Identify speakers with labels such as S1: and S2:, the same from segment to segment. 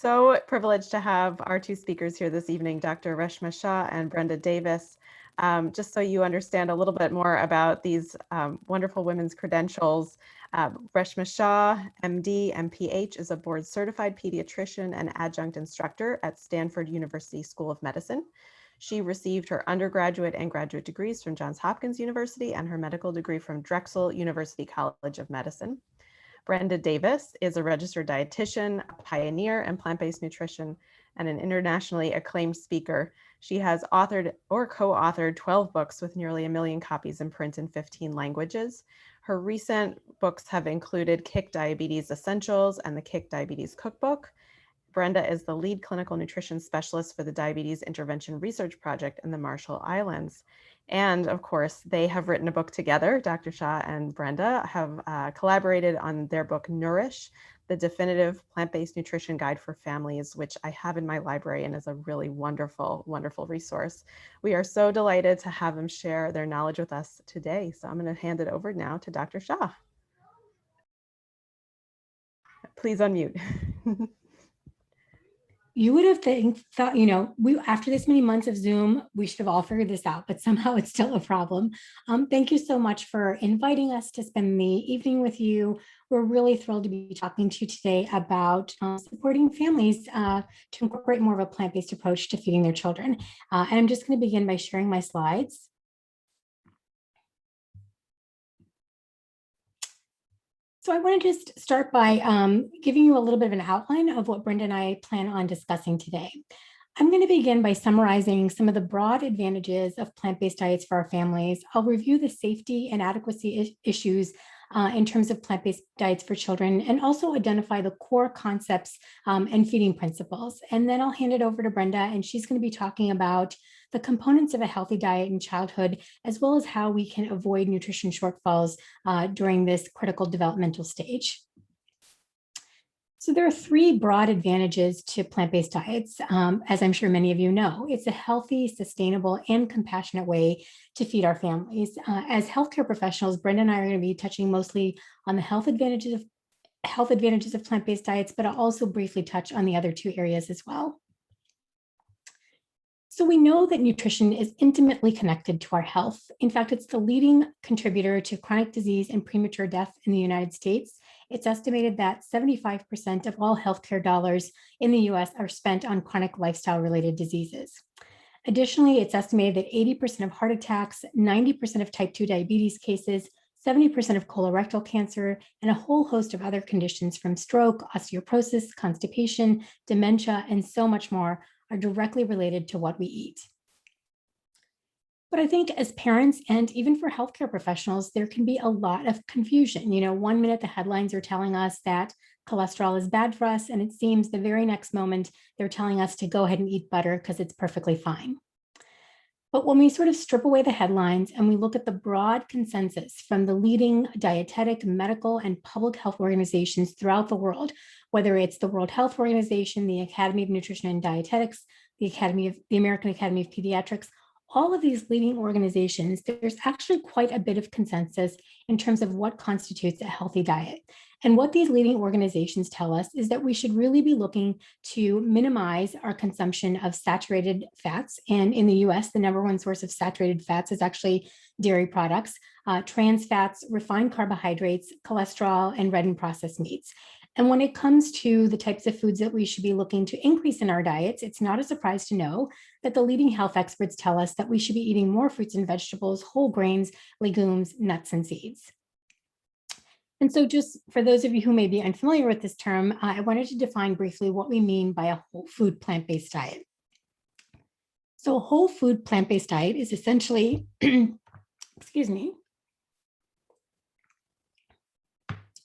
S1: So privileged to have our two speakers here this evening, Dr. Reshma Shah and Brenda Davis. Just so you understand a little bit more about these wonderful women's credentials, Reshma Shah, MD, MPH, is a board certified pediatrician and adjunct instructor at Stanford University School of Medicine. She received her undergraduate and graduate degrees from Johns Hopkins University and her medical degree from Drexel University College of Medicine. Brenda Davis is a registered dietitian, a pioneer in plant-based nutrition, and an internationally acclaimed speaker. She has authored or co-authored 12 books with nearly 1 million copies in print in 15 languages. Her recent books have included Kick Diabetes Essentials and the Kick Diabetes Cookbook. Brenda is the lead clinical nutrition specialist for the Diabetes Intervention Research Project in the Marshall Islands. And of course, they have written a book together. Dr. Shah and Brenda have collaborated on their book, Nourish, the definitive plant-based nutrition guide for families, which I have in my library and is a really wonderful, wonderful resource. We are so delighted to have them share their knowledge with us today. So I'm going to hand it over now to Dr. Shah. Please unmute.
S2: You would have thought, after this many months of Zoom, we should have all figured this out, but somehow it's still a problem. Thank you so much for inviting us to spend the evening with you. We're really thrilled to be talking to you today about supporting families to incorporate more of a plant-based approach to feeding their children. And I'm just going to begin by sharing my slides. So I want to just start by giving you a little bit of an outline of what Brenda and I plan on discussing today. I'm going to begin by summarizing some of the broad advantages of plant-based diets for our families. I'll review the safety and adequacy issues in terms of plant-based diets for children, and also identify the core concepts and feeding principles. And then I'll hand it over to Brenda, and she's going to be talking about the components of a healthy diet in childhood, as well as how we can avoid nutrition shortfalls during this critical developmental stage. So there are 3 broad advantages to plant-based diets, as I'm sure many of you know. It's a healthy, sustainable, and compassionate way to feed our families. As healthcare professionals, Brenda and I are going to be touching mostly on the health advantages of plant-based diets, but I'll also briefly touch on the other 2 areas as well. So we know that nutrition is intimately connected to our health. In fact, it's the leading contributor to chronic disease and premature death in the United States. It's estimated that 75% of all healthcare dollars in the US are spent on chronic lifestyle-related diseases. Additionally, it's estimated that 80% of heart attacks, 90% of type 2 diabetes cases, 70% of colorectal cancer, and a whole host of other conditions from stroke, osteoporosis, constipation, dementia, and so much more are directly related to what we eat. But I think as parents and even for healthcare professionals, there can be a lot of confusion. One minute the headlines are telling us that cholesterol is bad for us, and it seems the very next moment they're telling us to go ahead and eat butter because it's perfectly fine. But when we sort of strip away the headlines and we look at the broad consensus from the leading dietetic, medical, and public health organizations throughout the world, whether it's the World Health Organization, the Academy of Nutrition and Dietetics, the American Academy of Pediatrics, all of these leading organizations, there's actually quite a bit of consensus in terms of what constitutes a healthy diet. And what these leading organizations tell us is that we should really be looking to minimize our consumption of saturated fats. And in the US, the #1 source of saturated fats is actually dairy products, trans fats, refined carbohydrates, cholesterol, and red and processed meats. And when it comes to the types of foods that we should be looking to increase in our diets, it's not a surprise to know that the leading health experts tell us that we should be eating more fruits and vegetables, whole grains, legumes, nuts, and seeds. And so just for those of you who may be unfamiliar with this term, I wanted to define briefly what we mean by a whole food plant-based diet. So a whole food plant-based diet is essentially, excuse me,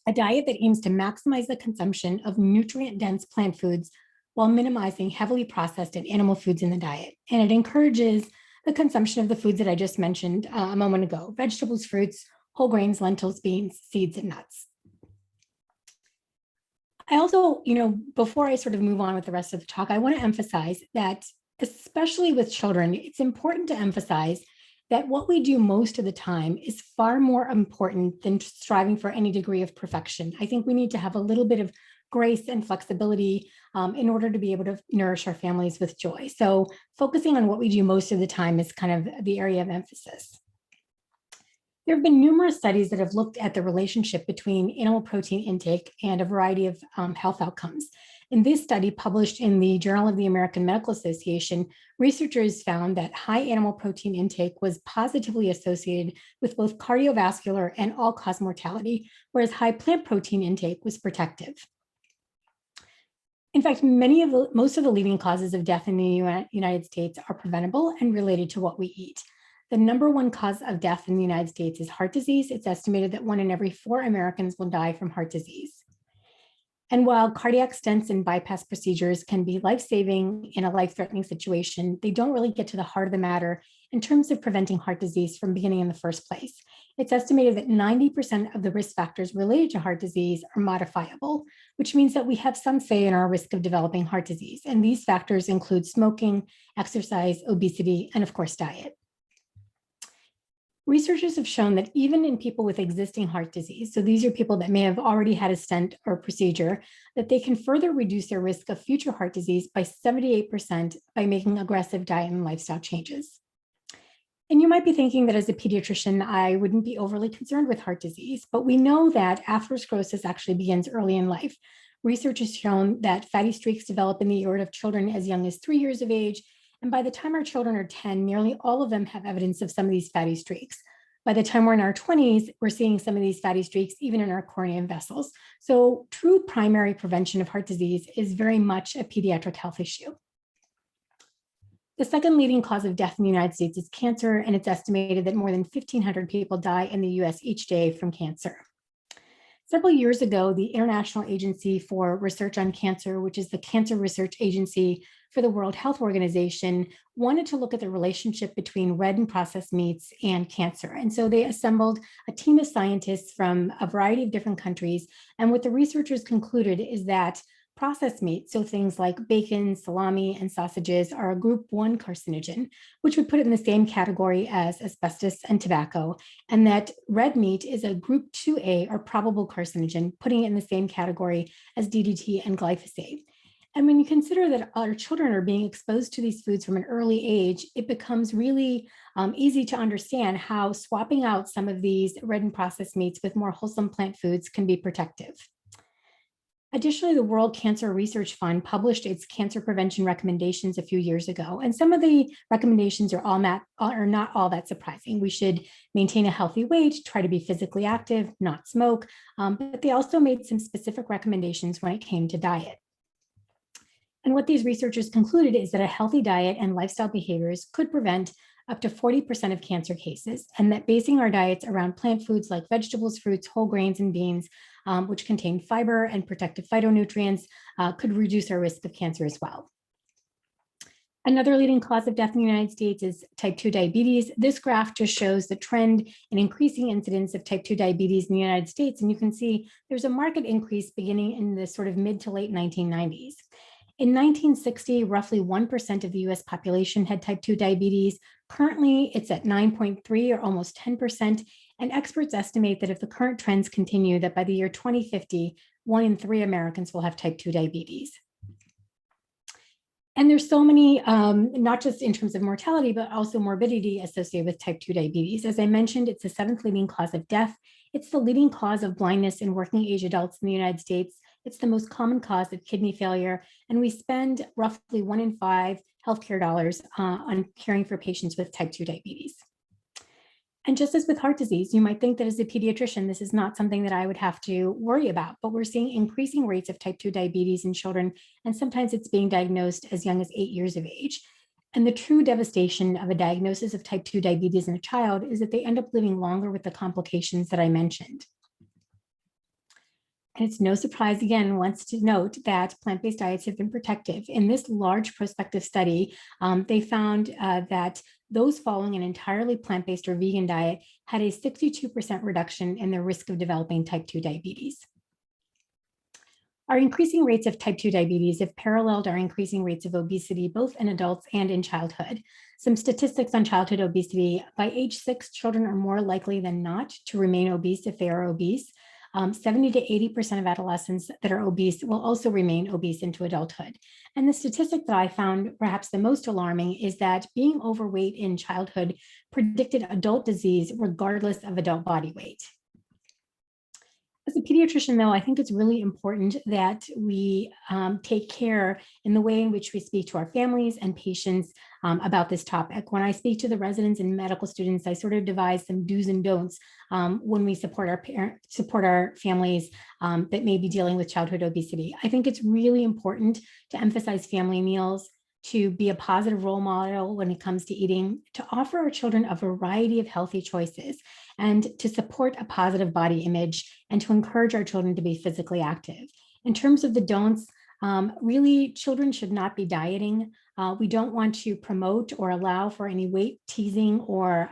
S2: a diet that aims to maximize the consumption of nutrient-dense plant foods while minimizing heavily processed and animal foods in the diet. And it encourages the consumption of the foods that I just mentioned a moment ago: vegetables, fruits, whole grains, lentils, beans, seeds, and nuts. I also, before I sort of move on with the rest of the talk, I want to emphasize that, especially with children, it's important to emphasize that what we do most of the time is far more important than striving for any degree of perfection. I think we need to have a little bit of grace and flexibility in order to be able to nourish our families with joy. So focusing on what we do most of the time is kind of the area of emphasis. There have been numerous studies that have looked at the relationship between animal protein intake and a variety of health outcomes. In this study published in the Journal of the American Medical Association, researchers found that high animal protein intake was positively associated with both cardiovascular and all-cause mortality, whereas high plant protein intake was protective. In fact, most of the leading causes of death in the United States are preventable and related to what we eat. The number one cause of death in the United States is heart disease. It's estimated that 1 in every 4 Americans will die from heart disease. And while cardiac stents and bypass procedures can be life-saving in a life-threatening situation, they don't really get to the heart of the matter in terms of preventing heart disease from beginning in the first place. It's estimated that 90% of the risk factors related to heart disease are modifiable, which means that we have some say in our risk of developing heart disease. And these factors include smoking, exercise, obesity, and of course, diet. Researchers have shown that even in people with existing heart disease, so these are people that may have already had a stent or procedure, that they can further reduce their risk of future heart disease by 78% by making aggressive diet and lifestyle changes. And you might be thinking that as a pediatrician, I wouldn't be overly concerned with heart disease, but we know that atherosclerosis actually begins early in life. Research has shown that fatty streaks develop in the aorta of children as young as 3 years of age. And by the time our children are 10, nearly all of them have evidence of some of these fatty streaks. By the time we're in our 20s, we're seeing some of these fatty streaks even in our cornea and vessels. So true primary prevention of heart disease is very much a pediatric health issue. The second leading cause of death in the United States is cancer, and it's estimated that more than 1,500 people die in the US each day from cancer. Several years ago, the International Agency for Research on Cancer, which is the cancer research agency for the World Health Organization, wanted to look at the relationship between red and processed meats and cancer. And so they assembled a team of scientists from a variety of different countries. And what the researchers concluded is that processed meat, so things like bacon, salami, and sausages, are a group 1 carcinogen, which would put it in the same category as asbestos and tobacco, and that red meat is a group 2A or probable carcinogen, putting it in the same category as DDT and glyphosate. And when you consider that our children are being exposed to these foods from an early age, it becomes really easy to understand how swapping out some of these red and processed meats with more wholesome plant foods can be protective. Additionally, the World Cancer Research Fund published its cancer prevention recommendations a few years ago, and some of the recommendations are not all that surprising. We should maintain a healthy weight, try to be physically active, not smoke, but they also made some specific recommendations when it came to diet. And what these researchers concluded is that a healthy diet and lifestyle behaviors could prevent up to 40% of cancer cases, and that basing our diets around plant foods like vegetables, fruits, whole grains, and beans, which contain fiber and protective phytonutrients, could reduce our risk of cancer as well. Another leading cause of death in the United States is type 2 diabetes. This graph just shows the trend in increasing incidence of type 2 diabetes in the United States. And you can see there's a marked increase beginning in the sort of mid to late 1990s. In 1960, roughly 1% of the US population had type 2 diabetes. Currently, it's at 9.3 or almost 10%. And experts estimate that if the current trends continue, that by the year 2050, 1 in 3 Americans will have type 2 diabetes. And there's so many, not just in terms of mortality, but also morbidity associated with type 2 diabetes. As I mentioned, it's the 7th leading cause of death. It's the leading cause of blindness in working age adults in the United States. It's the most common cause of kidney failure. And we spend roughly 1 in 5 healthcare dollars on caring for patients with type 2 diabetes. And just as with heart disease, you might think that as a pediatrician, this is not something that I would have to worry about, but we're seeing increasing rates of type 2 diabetes in children, and sometimes it's being diagnosed as young as 8 years of age. And the true devastation of a diagnosis of type 2 diabetes in a child is that they end up living longer with the complications that I mentioned. And it's no surprise, again, once to note that plant-based diets have been protective. In this large prospective study, they found that those following an entirely plant-based or vegan diet had a 62% reduction in their risk of developing type 2 diabetes. Our increasing rates of type 2 diabetes have paralleled our increasing rates of obesity, both in adults and in childhood. Some statistics on childhood obesity: by age 6, children are more likely than not to remain obese if they are obese. 70 to 80% of adolescents that are obese will also remain obese into adulthood. And the statistic that I found perhaps the most alarming is that being overweight in childhood predicted adult disease regardless of adult body weight. As a pediatrician, though, I think it's really important that we take care in the way in which we speak to our families and patients about this topic. When I speak to the residents and medical students, I sort of devise some do's and don'ts when we support our families that may be dealing with childhood obesity. I think it's really important to emphasize family meals, to be a positive role model when it comes to eating, to offer our children a variety of healthy choices, and to support a positive body image, and to encourage our children to be physically active. In terms of the don'ts, really, children should not be dieting. We don't want to promote or allow for any weight teasing or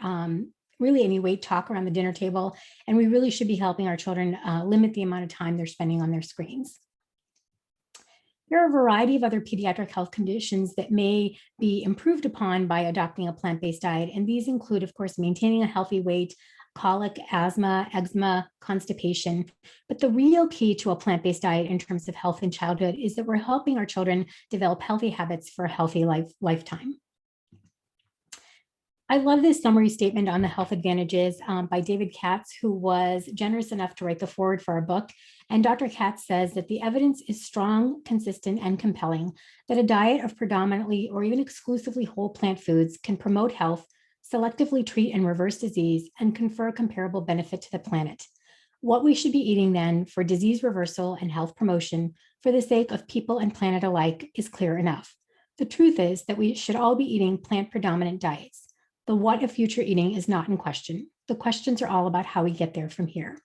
S2: really any weight talk around the dinner table. And we really should be helping our children limit the amount of time they're spending on their screens. There are a variety of other pediatric health conditions that may be improved upon by adopting a plant-based diet. And these include, of course, maintaining a healthy weight, colic, asthma, eczema, constipation. But the real key to a plant-based diet in terms of health in childhood is that we're helping our children develop healthy habits for a healthy lifetime. I love this summary statement on the health advantages by David Katz, who was generous enough to write the foreword for our book. And Dr. Katz says that the evidence is strong, consistent, and compelling that a diet of predominantly or even exclusively whole plant foods can promote health, selectively treat and reverse disease, and confer comparable benefit to the planet. What we should be eating then for disease reversal and health promotion for the sake of people and planet alike is clear enough. The truth is that we should all be eating plant predominant diets. The what of future eating is not in question. The questions are all about how we get there from here.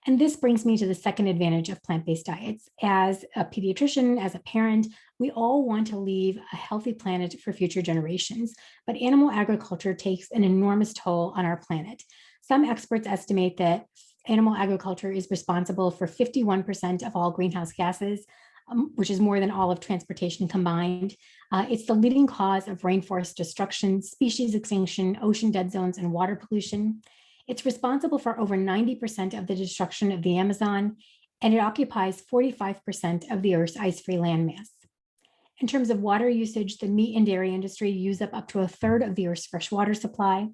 S2: And this brings me to the second advantage of plant-based diets. As a pediatrician, as a parent, we all want to leave a healthy planet for future generations, but animal agriculture takes an enormous toll on our planet. Some experts estimate that animal agriculture is responsible for 51% of all greenhouse gases, which is more than all of transportation combined. It's the leading cause of rainforest destruction, species extinction, ocean dead zones, and water pollution. It's responsible for over 90% of the destruction of the Amazon, and it occupies 45% of the Earth's ice-free landmass. In terms of water usage, the meat and dairy industry use up to a third of the Earth's freshwater supply.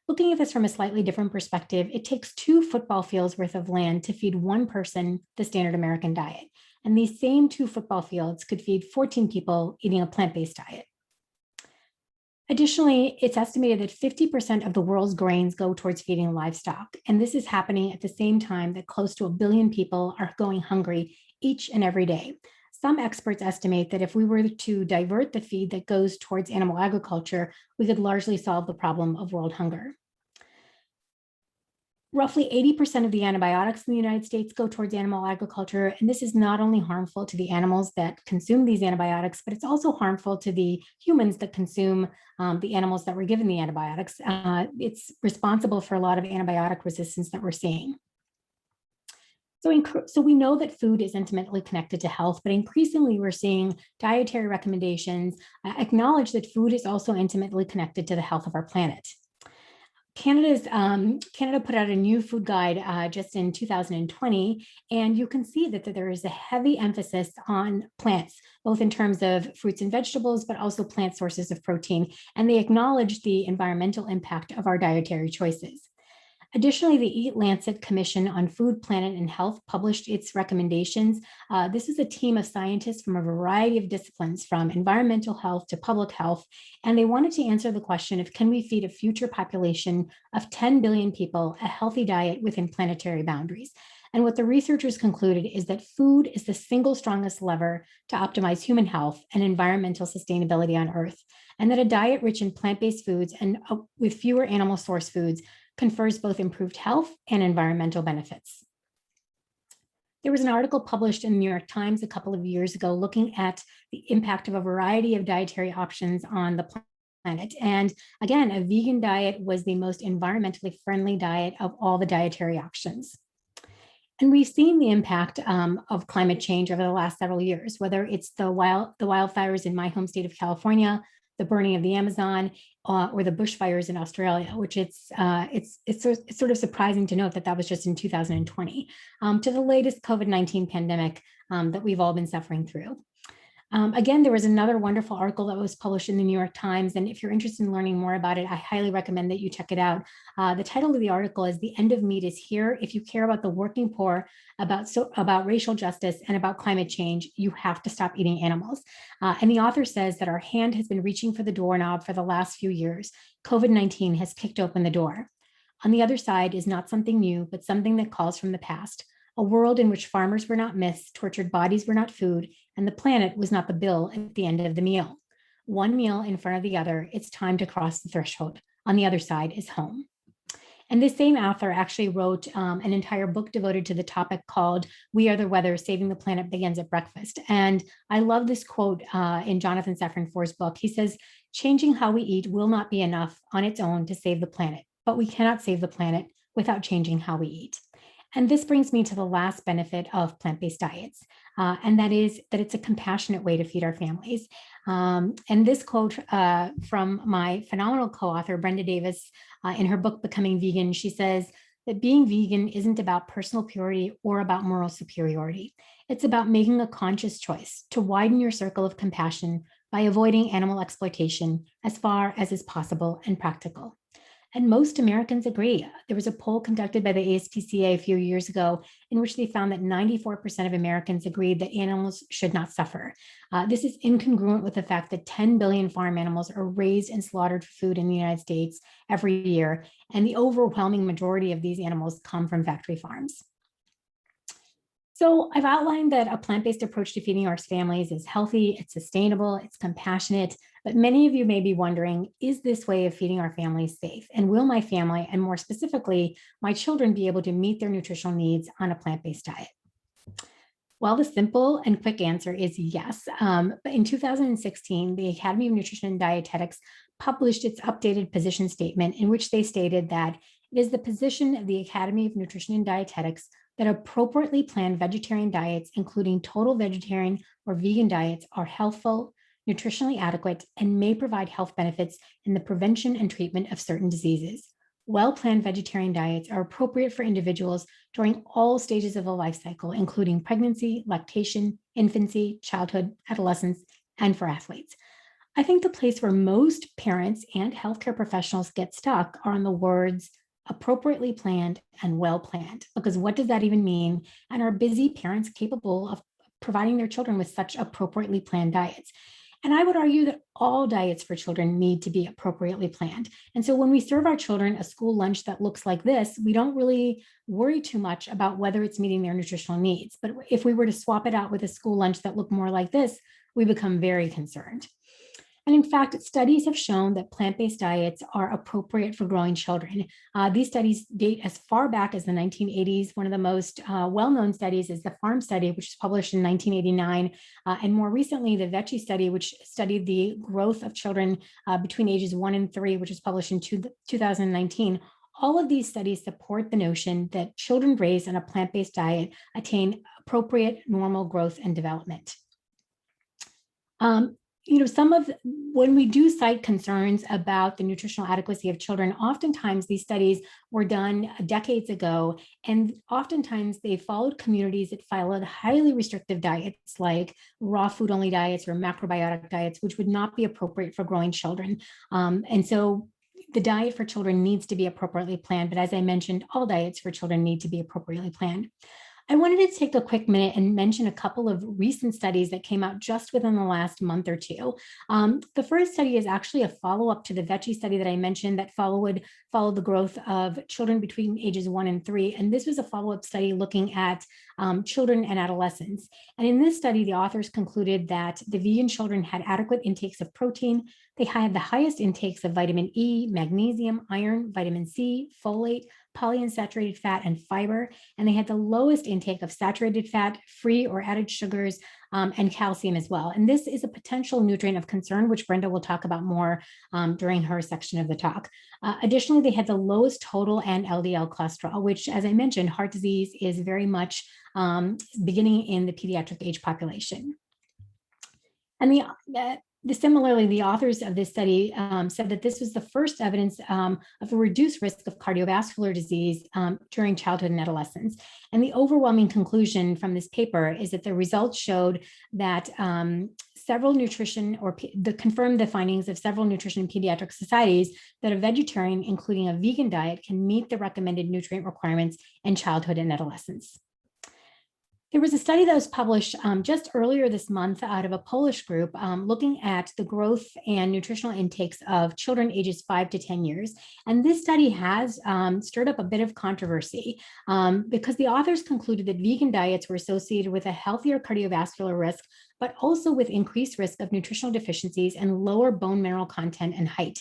S2: Looking at this from a slightly different perspective, it takes 2 football fields worth of land to feed one person the standard American diet. And these same 2 football fields could feed 14 people eating a plant-based diet. Additionally, it's estimated that 50% of the world's grains go towards feeding livestock. And this is happening at the same time that close to 1 billion people are going hungry each and every day. Some experts estimate that if we were to divert the feed that goes towards animal agriculture, we could largely solve the problem of world hunger. Roughly 80% of the antibiotics in the United States go towards animal agriculture, and this is not only harmful to the animals that consume these antibiotics, but it's also harmful to the humans that consume the animals that were given the antibiotics. It's responsible for a lot of antibiotic resistance that we're seeing. So we know that food is intimately connected to health, but increasingly we're seeing dietary recommendations acknowledge that food is also intimately connected to the health of our planet. Canada put out a new food guide just in 2020, and you can see that there is a heavy emphasis on plants, both in terms of fruits and vegetables, but also plant sources of protein, and they acknowledge the environmental impact of our dietary choices. Additionally, the Eat Lancet Commission on Food, Planet, and Health published its recommendations. This is a team of scientists from a variety of disciplines, from environmental health to public health, and they wanted to answer the question of, can we feed a future population of 10 billion people a healthy diet within planetary boundaries? And what the researchers concluded is that food is the single strongest lever to optimize human health and environmental sustainability on Earth, and that a diet rich in plant-based foods and with fewer animal source foods confers both improved health and environmental benefits. There was an article published in the New York Times a couple of years ago looking at the impact of a variety of dietary options on the planet. And again, a vegan diet was the most environmentally friendly diet of all the dietary options. And we've seen the impact of climate change over the last several years, whether it's the wildfires in my home state of California, the burning of the Amazon, or the bushfires in Australia, which it's sort of surprising to note that that was just in 2020, to the latest COVID-19 pandemic that we've all been suffering through. Again, there was another wonderful article that was published in the New York Times, and if you're interested in learning more about it, I highly recommend that you check it out. The title of the article is "The End of Meat is Here. If you care about the working poor, about racial justice, and about climate change, you have to stop eating animals." And the author says that our hand has been reaching for the doorknob for the last few years. COVID-19 has kicked open the door. On the other side is not something new, but something that calls from the past. A world in which farmers were not myths, tortured bodies were not food, and the planet was not the bill at the end of the meal. One meal in front of the other, it's time to cross the threshold. On the other side is home. And this same author actually wrote an entire book devoted to the topic called "We Are the Weather, Saving the Planet Begins at Breakfast." And I love this quote in Jonathan Safran Foer's book. He says, "Changing how we eat will not be enough on its own to save the planet, but we cannot save the planet without changing how we eat." And this brings me to the last benefit of plant-based diets, and that is that it's a compassionate way to feed our families. And this quote from my phenomenal co-author, Brenda Davis, in her book, Becoming Vegan, she says that being vegan isn't about personal purity or about moral superiority. It's about making a conscious choice to widen your circle of compassion by avoiding animal exploitation as far as is possible and practical. And most Americans agree. There was a poll conducted by the ASPCA a few years ago in which they found that 94% of Americans agreed that animals should not suffer. This is incongruent with the fact that 10 billion farm animals are raised and slaughtered for food in the United States every year, and the overwhelming majority of these animals come from factory farms. So I've outlined that a plant-based approach to feeding our families is healthy, it's sustainable, it's compassionate, but many of you may be wondering, is this way of feeding our families safe? And will my family, and more specifically, my children, be able to meet their nutritional needs on a plant-based diet? Well, the simple and quick answer is yes. But in 2016, the Academy of Nutrition and Dietetics published its updated position statement in which they stated that it is the position of the Academy of Nutrition and Dietetics that appropriately planned vegetarian diets, including total vegetarian or vegan diets, are healthful, nutritionally adequate, and may provide health benefits in the prevention and treatment of certain diseases. Well-planned vegetarian diets are appropriate for individuals during all stages of the life cycle, including pregnancy, lactation, infancy, childhood, adolescence, and for athletes. I think the place where most parents and healthcare professionals get stuck are on the words appropriately planned and well planned, because what does that even mean? And are busy parents capable of providing their children with such appropriately planned diets? And I would argue that all diets for children need to be appropriately planned. And so when we serve our children a school lunch that looks like this, we don't really worry too much about whether it's meeting their nutritional needs. But if we were to swap it out with a school lunch that looked more like this, we become very concerned. And in fact, studies have shown that plant-based diets are appropriate for growing children. These studies date as far back as the 1980s. One of the most well-known studies is the Farm Study, which was published in 1989. And more recently, the Vecchi study, which studied the growth of children between ages 1 and 3, which was published in 2019. All of these studies support the notion that children raised on a plant-based diet attain appropriate normal growth and development. When we do cite concerns about the nutritional adequacy of children, oftentimes these studies were done decades ago, and oftentimes they followed communities that followed highly restrictive diets like raw food only diets or macrobiotic diets, which would not be appropriate for growing children. And so the diet for children needs to be appropriately planned, but as I mentioned, all diets for children need to be appropriately planned. I wanted to take a quick minute and mention a couple of recent studies that came out just within the last month or two. The first study is actually a follow-up to the Vecchi study that I mentioned that followed the growth of children between ages 1 and 3. And this was a follow-up study looking at children and adolescents. And in this study, the authors concluded that the vegan children had adequate intakes of protein. They had the highest intakes of vitamin E, magnesium, iron, vitamin C, folate, polyunsaturated fat, and fiber, and they had the lowest intake of saturated fat, free or added sugars, and calcium as well. And this is a potential nutrient of concern, which Brenda will talk about more during her section of the talk. Additionally, they had the lowest total and LDL cholesterol, which, as I mentioned, heart disease is very much beginning in the pediatric age population. And Similarly, the authors of this study said that this was the first evidence of a reduced risk of cardiovascular disease during childhood and adolescence. And the overwhelming conclusion from this paper is that the results showed that confirmed the findings of several nutrition and pediatric societies that a vegetarian, including a vegan diet, can meet the recommended nutrient requirements in childhood and adolescence. There was a study that was published just earlier this month out of a Polish group looking at the growth and nutritional intakes of children ages 5 to 10 years. And this study has stirred up a bit of controversy because the authors concluded that vegan diets were associated with a healthier cardiovascular risk, but also with increased risk of nutritional deficiencies and lower bone mineral content and height.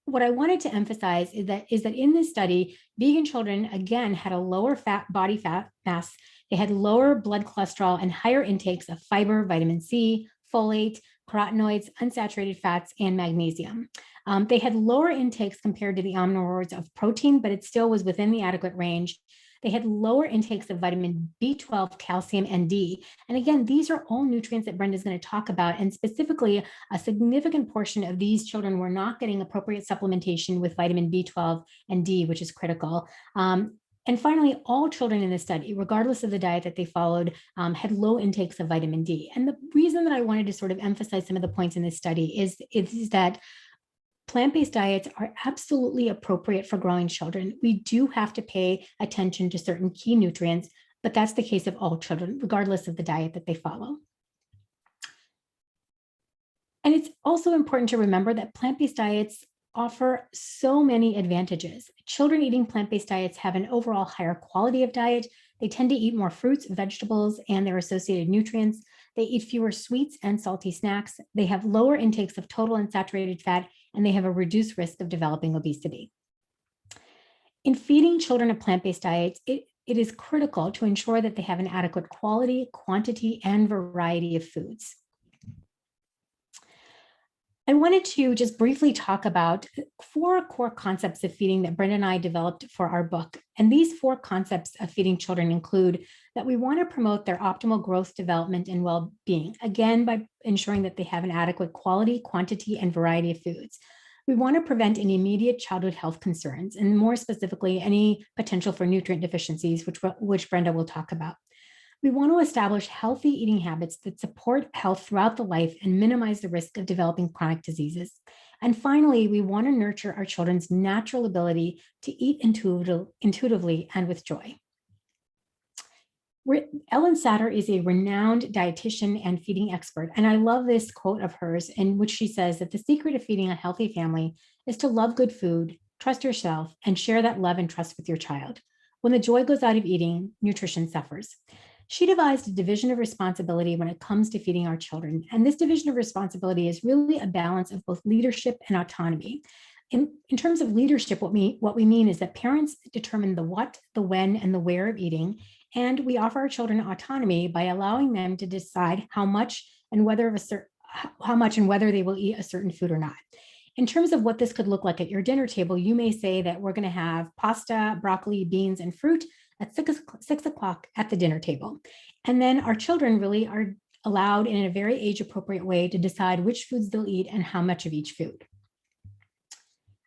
S2: What I wanted to emphasize is that in this study, vegan children, again, had a lower body fat mass. They had lower blood cholesterol and higher intakes of fiber, vitamin C, folate, carotenoids, unsaturated fats, and magnesium. They had lower intakes compared to the omnivores of protein, but it still was within the adequate range. They had lower intakes of vitamin B12, calcium, and D. And again, these are all nutrients that Brenda is going to talk about. And specifically, a significant portion of these children were not getting appropriate supplementation with vitamin B12 and D, which is critical. And finally, all children in the study, regardless of the diet that they followed, had low intakes of vitamin D. And the reason that I wanted to sort of emphasize some of the points in this study is that plant-based diets are absolutely appropriate for growing children. We do have to pay attention to certain key nutrients, but that's the case of all children, regardless of the diet that they follow. And it's also important to remember that plant-based diets offer so many advantages. Children eating plant-based diets have an overall higher quality of diet. They tend to eat more fruits, vegetables, and their associated nutrients. They eat fewer sweets and salty snacks. They have lower intakes of total unsaturated fat, and they have a reduced risk of developing obesity. In feeding children a plant-based diet, it is critical to ensure that they have an adequate quality, quantity, and variety of foods. I wanted to just briefly talk about 4 core concepts of feeding that Brenda and I developed for our book. And these 4 concepts of feeding children include that we want to promote their optimal growth, development, and well-being, again, by ensuring that they have an adequate quality, quantity, and variety of foods. We want to prevent any immediate childhood health concerns, and more specifically, any potential for nutrient deficiencies, which Brenda will talk about. We want to establish healthy eating habits that support health throughout the life and minimize the risk of developing chronic diseases. And finally, we want to nurture our children's natural ability to eat intuitively and with joy. Ellen Satter is a renowned dietitian and feeding expert, and I love this quote of hers in which she says that the secret of feeding a healthy family is to love good food, trust yourself, and share that love and trust with your child. When the joy goes out of eating, nutrition suffers. She devised a division of responsibility when it comes to feeding our children. And this division of responsibility is really a balance of both leadership and autonomy. In terms of leadership, what we mean is that parents determine the what, the when, and the where of eating. And we offer our children autonomy by allowing them to decide how much and whether they will eat a certain food or not. In terms of what this could look like at your dinner table, you may say that we're going to have pasta, broccoli, beans, and fruit at 6 o'clock at the dinner table. And then our children really are allowed in a very age-appropriate way to decide which foods they'll eat and how much of each food.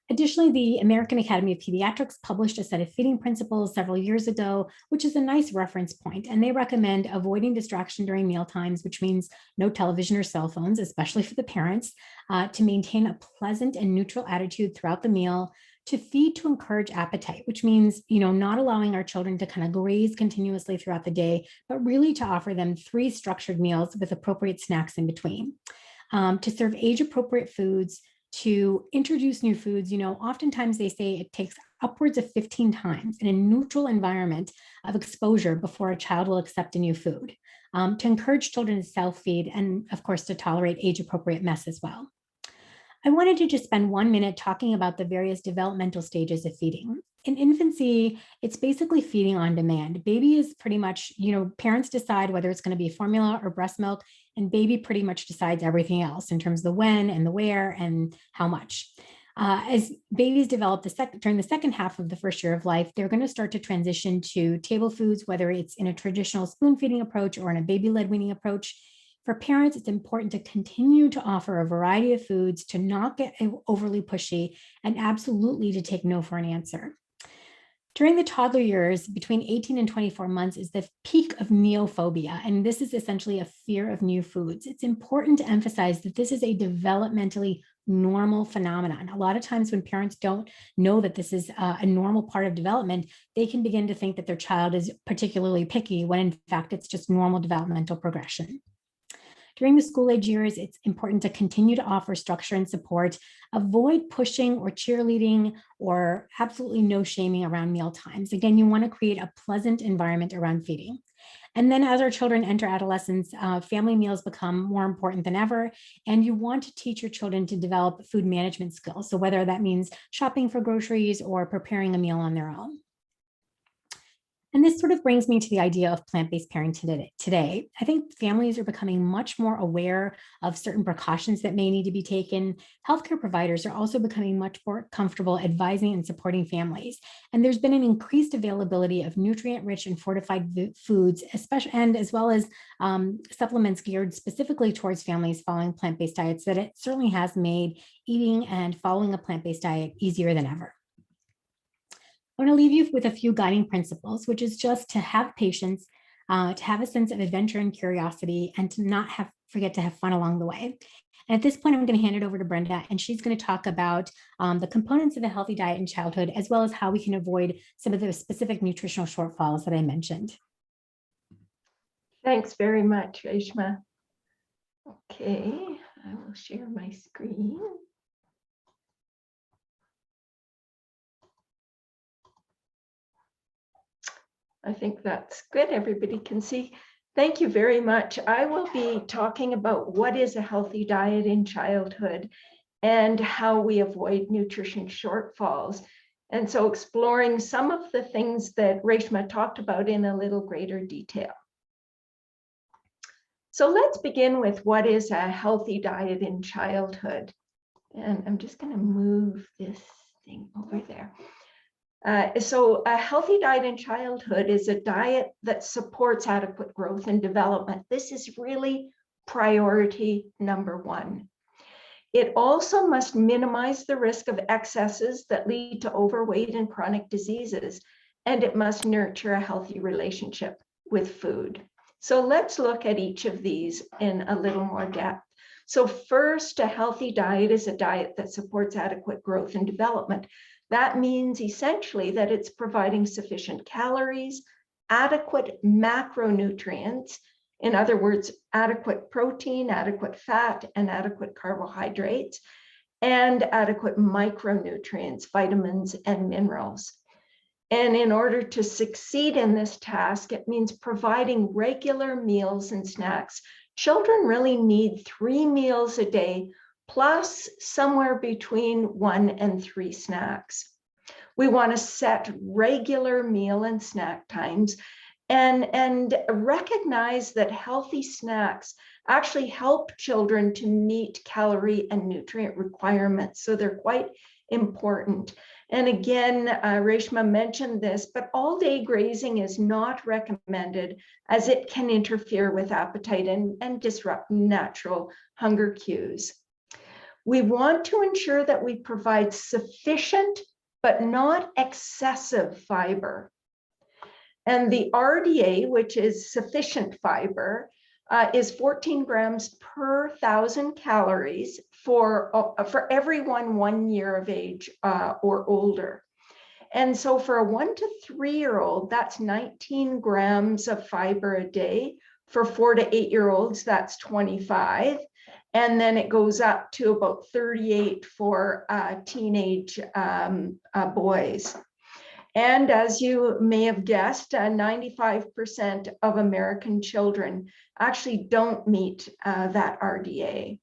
S2: Additionally, the American Academy of Pediatrics published a set of feeding principles several years ago, which is a nice reference point. And they recommend avoiding distraction during meal times, which means no television or cell phones, especially for the parents, to maintain a pleasant and neutral attitude throughout the meal, to feed to encourage appetite, which means, not allowing our children to kind of graze continuously throughout the day, but really to offer them 3 structured meals with appropriate snacks in between, to serve age-appropriate foods, to introduce new foods. Oftentimes they say it takes upwards of 15 times in a neutral environment of exposure before a child will accept a new food, to encourage children to self-feed, and of course, to tolerate age-appropriate mess as well. I wanted to just spend 1 minute talking about the various developmental stages of feeding. In infancy, it's basically feeding on demand. Baby is pretty much, parents decide whether it's going to be formula or breast milk, and baby pretty much decides everything else in terms of the when and the where and how much. As babies develop during the second half of the first year of life, they're going to start to transition to table foods, whether it's in a traditional spoon feeding approach or in a baby-led weaning approach. For parents, it's important to continue to offer a variety of foods, to not get overly pushy, and absolutely to take no for an answer. During the toddler years, between 18 and 24 months is the peak of neophobia, and this is essentially a fear of new foods. It's important to emphasize that this is a developmentally normal phenomenon. A lot of times when parents don't know that this is a normal part of development, they can begin to think that their child is particularly picky, when in fact it's just normal developmental progression. During the school age years, it's important to continue to offer structure and support. Avoid pushing or cheerleading, or absolutely no shaming around meal times. Again, you want to create a pleasant environment around feeding. And then as our children enter adolescence, family meals become more important than ever, and you want to teach your children to develop food management skills. So whether that means shopping for groceries or preparing a meal on their own. And this sort of brings me to the idea of plant-based parenting today. I think families are becoming much more aware of certain precautions that may need to be taken. Healthcare providers are also becoming much more comfortable advising and supporting families. And there's been an increased availability of nutrient-rich and fortified foods, especially and as well as supplements geared specifically towards families following plant-based diets, that it certainly has made eating and following a plant-based diet easier than ever. I want to leave you with a few guiding principles, which is just to have patience, to have a sense of adventure and curiosity, and to not forget to have fun along the way. And at this point, I'm going to hand it over to Brenda, and she's going to talk about the components of a healthy diet in childhood, as well as how we can avoid some of the specific nutritional shortfalls that I mentioned.
S3: Thanks very much, Reshma. Okay, I will share my screen. I think that's good. Everybody can see. Thank you very much. I will be talking about what is a healthy diet in childhood and how we avoid nutrition shortfalls. And so exploring some of the things that Reshma talked about in a little greater detail. So let's begin with what is a healthy diet in childhood. And I'm just going to move this thing over there. So a healthy diet in childhood is a diet that supports adequate growth and development. This is really priority number one. It also must minimize the risk of excesses that lead to overweight and chronic diseases, and it must nurture a healthy relationship with food. So let's look at each of these in a little more depth. So first, a healthy diet is a diet that supports adequate growth and development. That means essentially that it's providing sufficient calories, adequate macronutrients, in other words, adequate protein, adequate fat, and adequate carbohydrates, and adequate micronutrients, vitamins, and minerals. And in order to succeed in this task, it means providing regular meals and snacks. Children really need 3 meals a day, plus somewhere between 1 and 3 snacks. We want to set regular meal and snack times and recognize that healthy snacks actually help children to meet calorie and nutrient requirements. So they're quite important. And again, Reshma mentioned this, but all-day grazing is not recommended as it can interfere with appetite and disrupt natural hunger cues. We want to ensure that we provide sufficient but not excessive fiber. And the RDA, which is sufficient fiber, is 14 grams per 1,000 calories for everyone 1 year of age or older. And so for a 1 to 3-year-old, that's 19 grams of fiber a day. For 4 to 8-year-olds, that's 25. And then it goes up to about 38 for teenage boys. And as you may have guessed, 95% of American children actually don't meet that RDA.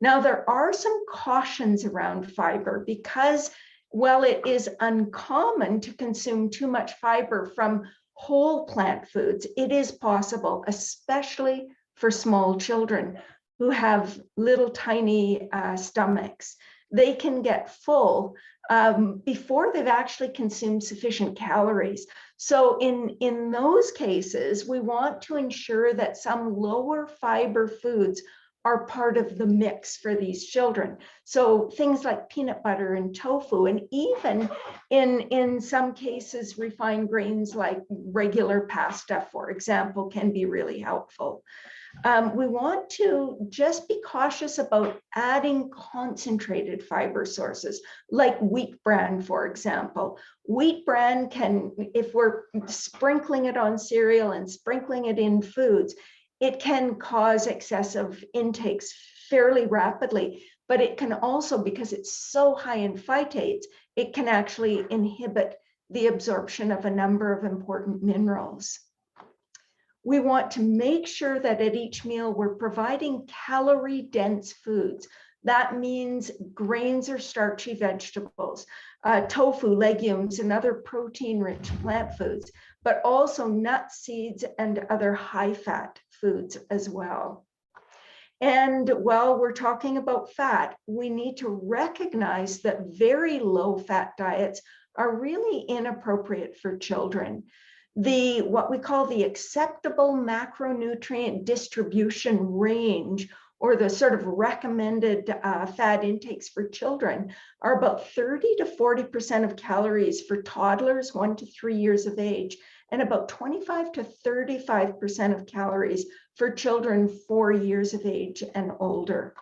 S3: Now, there are some cautions around fiber because, while it is uncommon to consume too much fiber from whole plant foods, it is possible, especially for small children who have little tiny stomachs. They can get full before they've actually consumed sufficient calories. So in those cases, we want to ensure that some lower fiber foods are part of the mix for these children. So things like peanut butter and tofu, and even in some cases, refined grains like regular pasta, for example, can be really helpful. We want to just be cautious about adding concentrated fiber sources like wheat bran, for example. Wheat bran can, if we're sprinkling it on cereal and sprinkling it in foods, it can cause excessive intakes fairly rapidly, but it can also, because it's so high in phytates, it can actually inhibit the absorption of a number of important minerals. We want to make sure that at each meal we're providing calorie-dense foods. That means grains or starchy vegetables, tofu, legumes, and other protein-rich plant foods, but also nuts, seeds, and other high-fat foods as well. And while we're talking about fat, we need to recognize that very low-fat diets are really inappropriate for children. What we call the acceptable macronutrient distribution range, or the sort of recommended fat intakes for children, are about 30 to 40% of calories for toddlers 1 to 3 years of age, and about 25 to 35% of calories for children 4 years of age and older.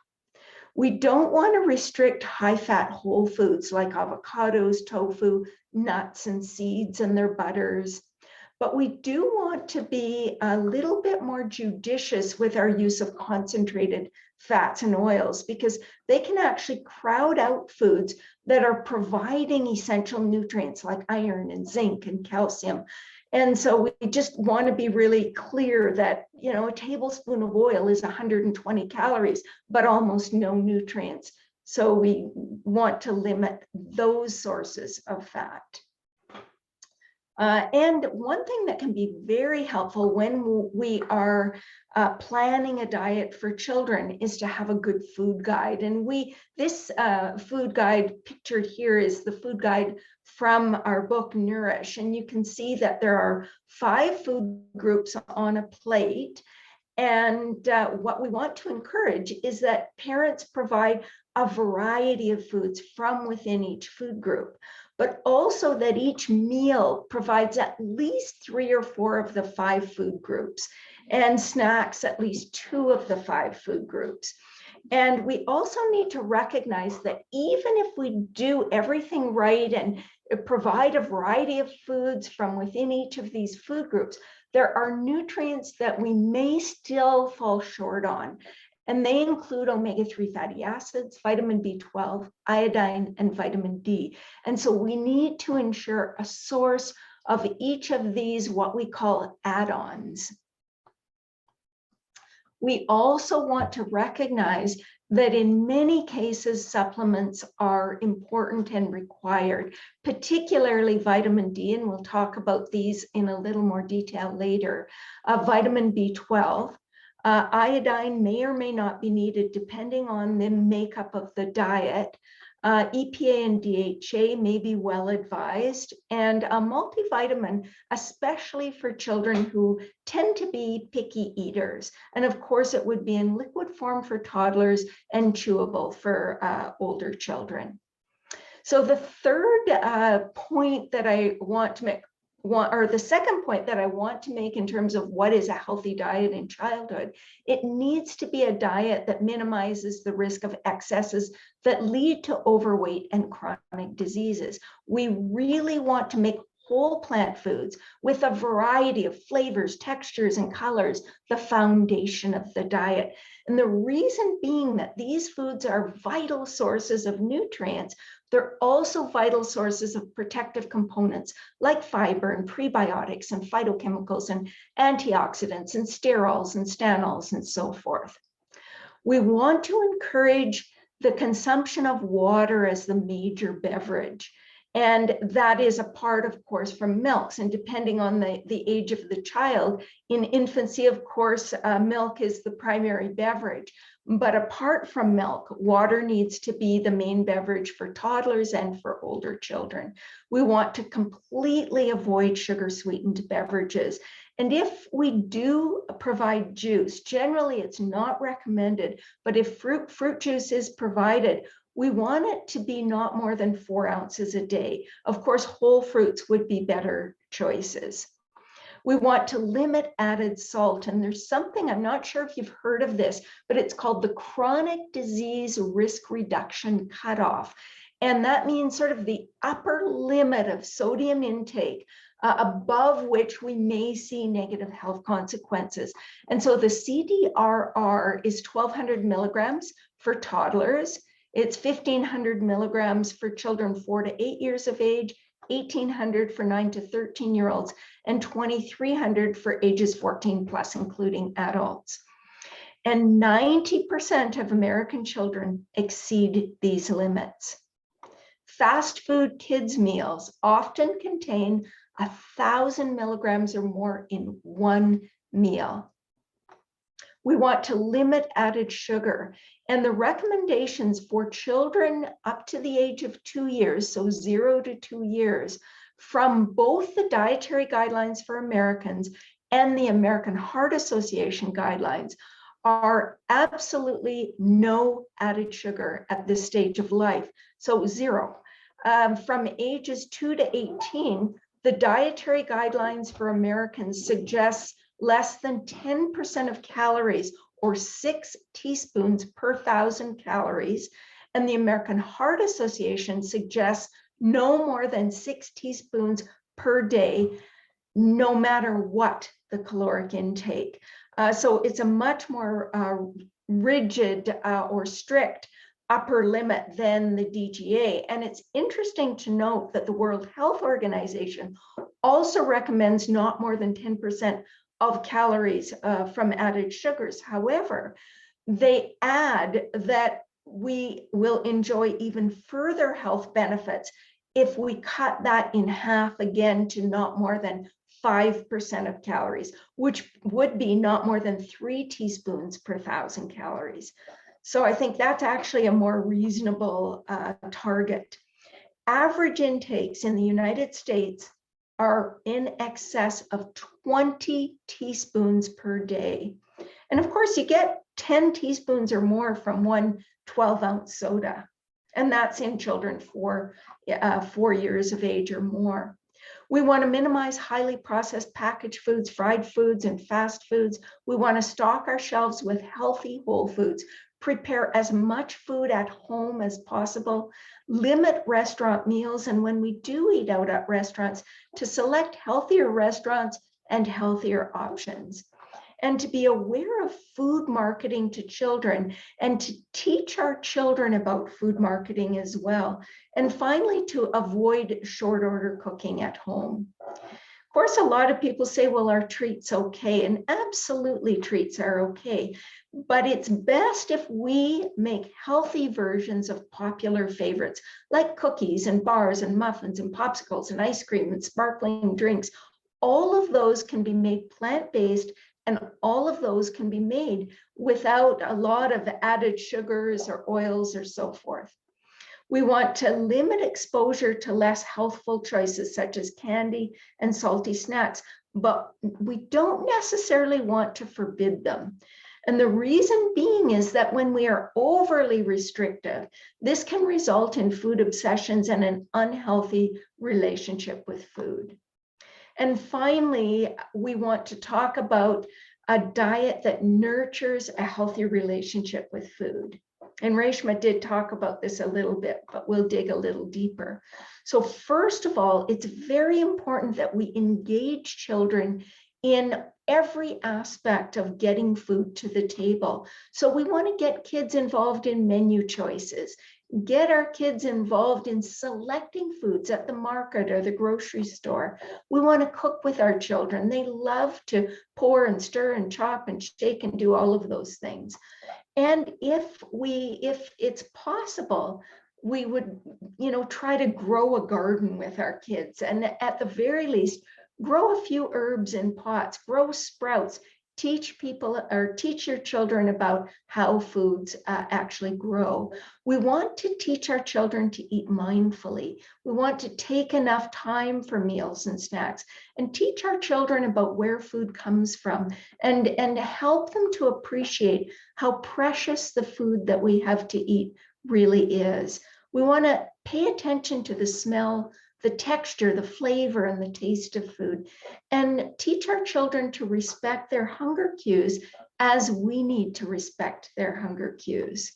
S3: We don't want to restrict high-fat whole foods like avocados, tofu, nuts, and seeds and their butters. But we do want to be a little bit more judicious with our use of concentrated fats and oils, because they can actually crowd out foods that are providing essential nutrients like iron and zinc and calcium. And so we just want to be really clear that, you know, a tablespoon of oil is 120 calories, but almost no nutrients. So we want to limit those sources of fat. And one thing that can be very helpful when we are planning a diet for children is to have a good food guide. And this food guide pictured here is the food guide from our book, Nourish. And you can see that there are 5 food groups on a plate. And what we want to encourage is that parents provide a variety of foods from within each food group, but also that each meal provides at least 3 or 4 of the 5 food groups, and snacks at least 2 of the 5 food groups. And we also need to recognize that even if we do everything right and provide a variety of foods from within each of these food groups, there are nutrients that we may still fall short on. And they include omega-3 fatty acids, vitamin B12, iodine, and vitamin D. And so we need to ensure a source of each of these, what we call add-ons. We also want to recognize that in many cases, supplements are important and required, particularly vitamin D, and we'll talk about these in a little more detail later. Vitamin B12. Iodine may or may not be needed depending on the makeup of the diet. EPA and DHA may be well advised, and a multivitamin, especially for children who tend to be picky eaters. And of course, it would be in liquid form for toddlers and chewable for older children. So the third point that I want to make, or the second point that I want to make in terms of what is a healthy diet in childhood, it needs to be a diet that minimizes the risk of excesses that lead to overweight and chronic diseases. We really want to make whole plant foods with a variety of flavors, textures, and colors the foundation of the diet. And the reason being that these foods are vital sources of nutrients, they're also vital sources of protective components like fiber and prebiotics and phytochemicals and antioxidants and sterols and stanols and so forth. We want to encourage the consumption of water as the major beverage. And that is apart, of course, from milks. And depending on the age of the child, in infancy, of course, milk is the primary beverage. But apart from milk, water needs to be the main beverage for toddlers and for older children. We want to completely avoid sugar-sweetened beverages. And if we do provide juice, generally it's not recommended, but if fruit juice is provided, we want it to be not more than 4 ounces a day. Of course, whole fruits would be better choices. We want to limit added salt. And there's something, I'm not sure if you've heard of this, but it's called the chronic disease risk reduction cutoff. And that means sort of the upper limit of sodium intake above which we may see negative health consequences. And so the CDRR is 1,200 milligrams for toddlers. It's 1,500 milligrams for children 4 to 8 years of age, 1,800 for 9 to 13-year-olds, and 2,300 for ages 14 plus, including adults. And 90% of American children exceed these limits. Fast food kids' meals often contain 1,000 milligrams or more in one meal. We want to limit added sugar. And the recommendations for children up to the age of 2 years, so 0 to 2 years, from both the Dietary Guidelines for Americans and the American Heart Association guidelines are absolutely no added sugar at this stage of life, so 0. From ages 2 to 18, the Dietary Guidelines for Americans suggests less than 10% of calories, or 6 teaspoons per 1,000 calories. And the American Heart Association suggests no more than 6 teaspoons per day, no matter what the caloric intake. So it's a much more rigid or strict upper limit than the DGA. And it's interesting to note that the World Health Organization also recommends not more than 10% of calories from added sugars. However, they add that we will enjoy even further health benefits if we cut that in half again to not more than 5% of calories, which would be not more than 3 teaspoons per 1,000 calories. So I think that's actually a more reasonable target. Average intakes in the United States are in excess of 20 teaspoons per day. And of course, you get 10 teaspoons or more from one 12-ounce soda. And that's in children 4 years of age or more. We want to minimize highly processed packaged foods, fried foods, and fast foods. We want to stock our shelves with healthy whole foods, prepare as much food at home as possible, limit restaurant meals, and when we do eat out at restaurants, to select healthier restaurants and healthier options. And to be aware of food marketing to children and to teach our children about food marketing as well. And finally, to avoid short order cooking at home. Of course, a lot of people say, well, are treats okay? And absolutely treats are okay. But it's best if we make healthy versions of popular favorites like cookies and bars and muffins and popsicles and ice cream and sparkling drinks. All of those can be made plant-based, and all of those can be made without a lot of added sugars or oils or so forth. We want to limit exposure to less healthful choices such as candy and salty snacks, but we don't necessarily want to forbid them. And the reason being is that when we are overly restrictive, this can result in food obsessions and an unhealthy relationship with food. And finally, we want to talk about a diet that nurtures a healthy relationship with food. And Reshma did talk about this a little bit, but we'll dig a little deeper. So first of all, it's very important that we engage children in every aspect of getting food to the table. So we want to get kids involved in menu choices, get our kids involved in selecting foods at the market or the grocery store. We want to cook with our children. They love to pour and stir and chop and shake and do all of those things. And if it's possible, we would, try to grow a garden with our kids, and at the very least, grow a few herbs in pots, grow sprouts, teach your children about how foods actually grow. We want to teach our children to eat mindfully. We want to take enough time for meals and snacks, and teach our children about where food comes from, and help them to appreciate how precious the food that we have to eat really is. We want to pay attention to the smell, the texture, the flavor, and the taste of food, and teach our children to respect their hunger cues as we need to respect their hunger cues.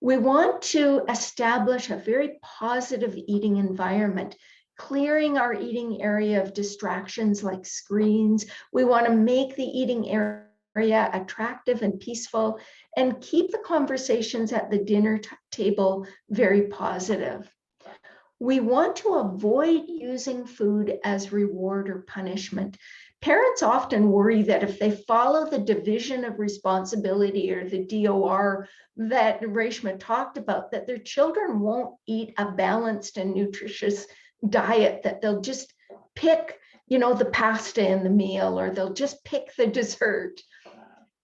S3: We want to establish a very positive eating environment, clearing our eating area of distractions like screens. We want to make the eating area attractive and peaceful, and keep the conversations at the dinner table very positive. We want to avoid using food as reward or punishment. Parents often worry that if they follow the division of responsibility, or the DOR that Reshma talked about, that their children won't eat a balanced and nutritious diet, that they'll just pick, the pasta in the meal, or they'll just pick the dessert.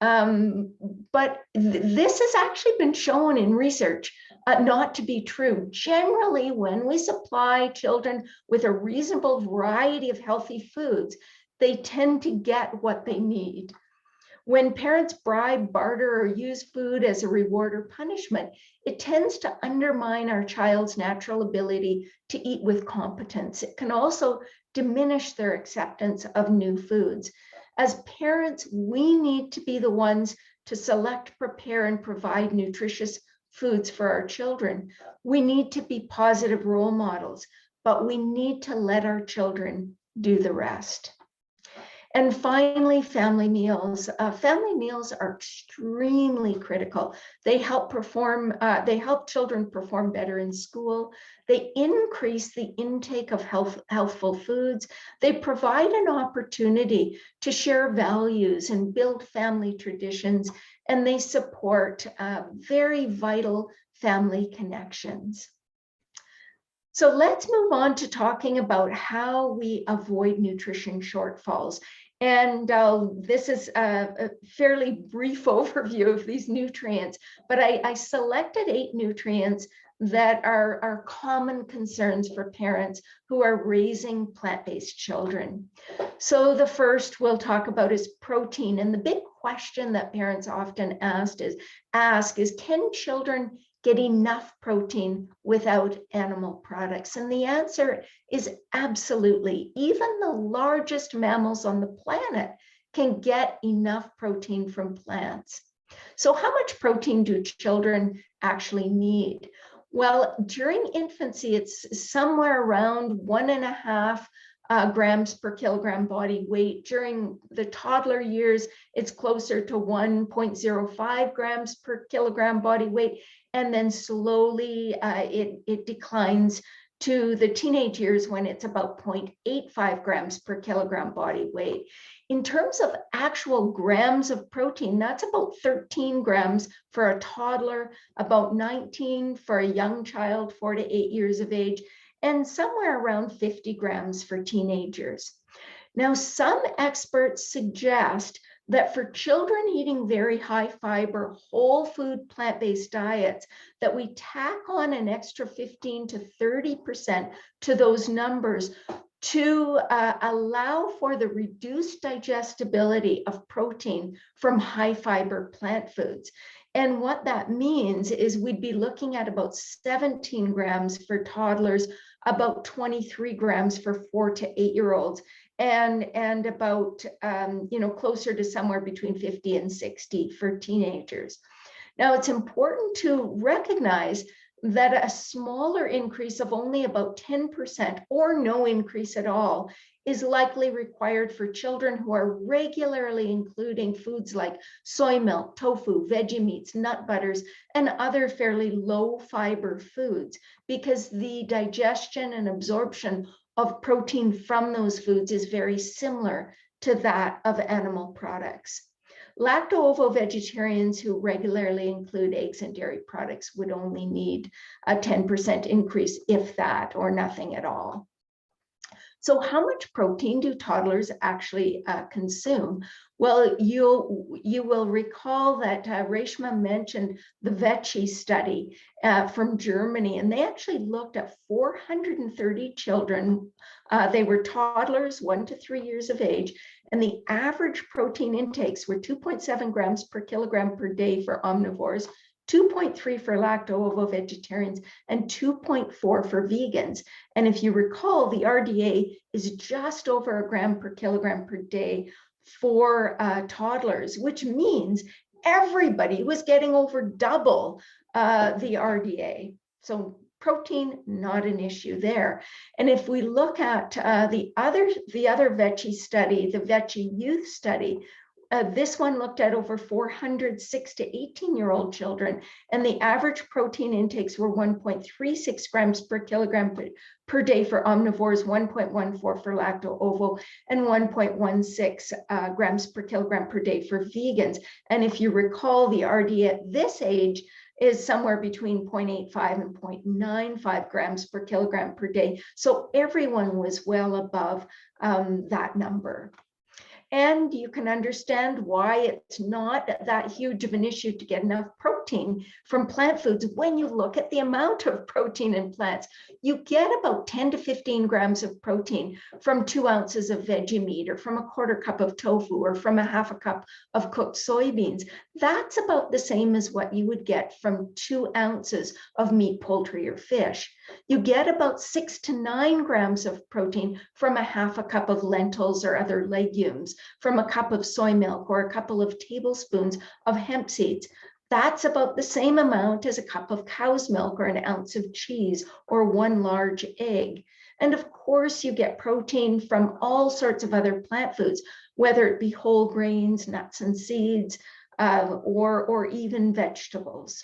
S3: But this has actually been shown in research not to be true. Generally, when we supply children with a reasonable variety of healthy foods, they tend to get what they need. When parents bribe, barter, or use food as a reward or punishment, it tends to undermine our child's natural ability to eat with competence. It can also diminish their acceptance of new foods. As parents, we need to be the ones to select, prepare, and provide nutritious foods for our children. We need to be positive role models, but we need to let our children do the rest. And finally, family meals. Family meals are extremely critical. They help children perform better in school. They increase the intake of healthful foods. They provide an opportunity to share values and build family traditions, and they support very vital family connections. So let's move on to talking about how we avoid nutrition shortfalls. And this is a fairly brief overview of these nutrients, but I selected 8 nutrients that are common concerns for parents who are raising plant-based children. So the first we'll talk about is protein. And the big question that parents often ask is, can children get enough protein without animal products? And the answer is absolutely. Even the largest mammals on the planet can get enough protein from plants. So how much protein do children actually need? Well, during infancy, it's somewhere around 1.5 grams per kilogram body weight. During the toddler years, it's closer to 1.05 grams per kilogram body weight. And then slowly it declines to the teenage years when it's about 0.85 grams per kilogram body weight. In terms of actual grams of protein, that's about 13 grams for a toddler, about 19 for a young child, 4 to 8 years of age, and somewhere around 50 grams for teenagers. Now, some experts suggest that for children eating very high fiber, whole food, plant-based diets, that we tack on an extra 15 to 30% to those numbers to allow for the reduced digestibility of protein from high fiber plant foods. And what that means is we'd be looking at about 17 grams for toddlers, about 23 grams for 4 to 8-year-olds, and about closer to somewhere between 50 and 60 for teenagers. Now, it's important to recognize that a smaller increase of only about 10% or no increase at all is likely required for children who are regularly including foods like soy milk, tofu, veggie meats, nut butters, and other fairly low fiber foods, because the digestion and absorption of protein from those foods is very similar to that of animal products. Lacto-ovo-vegetarians who regularly include eggs and dairy products would only need a 10% increase, if that, or nothing at all. So how much protein do toddlers actually consume? Well, you will recall that Reshma mentioned the Vecchi study from Germany, and they actually looked at 430 children. They were toddlers, 1 to 3 years of age, and the average protein intakes were 2.7 grams per kilogram per day for omnivores, 2.3 for lacto-ovo-vegetarians, and 2.4 for vegans. And if you recall, the RDA is just over a gram per kilogram per day for toddlers, which means everybody was getting over double the RDA. So protein, not an issue there. And if we look at the other Vecchi study, the Vecchi youth study, this one looked at over 400 6 to 18-year-old children, and the average protein intakes were 1.36 grams per kilogram per day for omnivores, 1.14 for lacto-ovo, and 1.16 grams per kilogram per day for vegans. And if you recall, the RD at this age is somewhere between 0.85 and 0.95 grams per kilogram per day. So everyone was well above that number. And you can understand why it's not that huge of an issue to get enough protein from plant foods. When you look at the amount of protein in plants, you get about 10 to 15 grams of protein from 2 ounces of veggie meat, or from a 1/4 cup of tofu, or from a 1/2 cup of cooked soybeans. That's about the same as what you would get from 2 ounces of meat, poultry, or fish. You get about 6 to 9 grams of protein from a 1/2 cup of lentils or other legumes, from a cup of soy milk, or a couple of tablespoons of hemp seeds. That's about the same amount as a cup of cow's milk, or an ounce of cheese, or 1 large egg. And of course, you get protein from all sorts of other plant foods, whether it be whole grains, nuts and seeds, or even vegetables.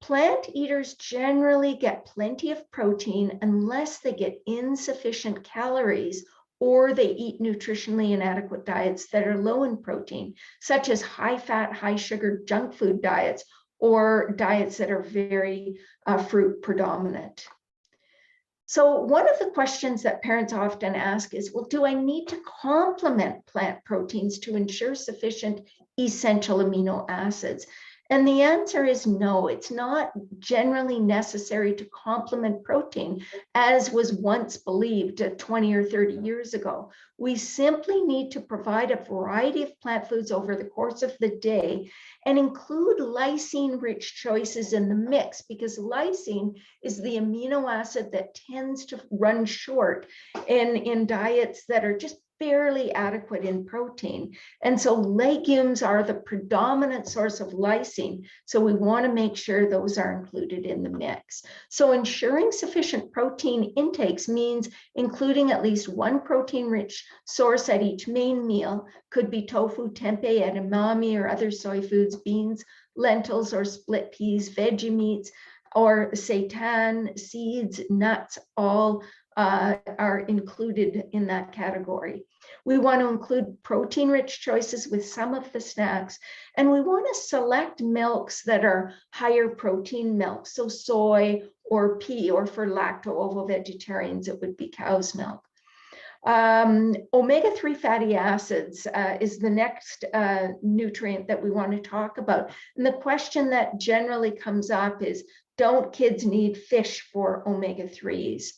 S3: Plant eaters generally get plenty of protein unless they get insufficient calories, or they eat nutritionally inadequate diets that are low in protein, such as high-fat, high-sugar junk food diets, or diets that are very fruit predominant. So one of the questions that parents often ask is, well, do I need to complement plant proteins to ensure sufficient essential amino acids? And the answer is no, it's not generally necessary to complement protein, as was once believed 20 or 30 years ago. We simply need to provide a variety of plant foods over the course of the day and include lysine-rich choices in the mix, because lysine is the amino acid that tends to run short in diets that are just barely adequate in protein. And so legumes are the predominant source of lysine. So we want to make sure those are included in the mix. So ensuring sufficient protein intakes means including at least 1 protein-rich source at each main meal. Could be tofu, tempeh, edamame, or other soy foods, beans, lentils, or split peas, veggie meats, or seitan, seeds, nuts, all are included in that category. We want to include protein-rich choices with some of the snacks, and we want to select milks that are higher protein milks, so soy or pea, or for lacto-ovo-vegetarians, it would be cow's milk. Omega-3 fatty acids is the next nutrient that we want to talk about. And the question that generally comes up is, don't kids need fish for omega-3s?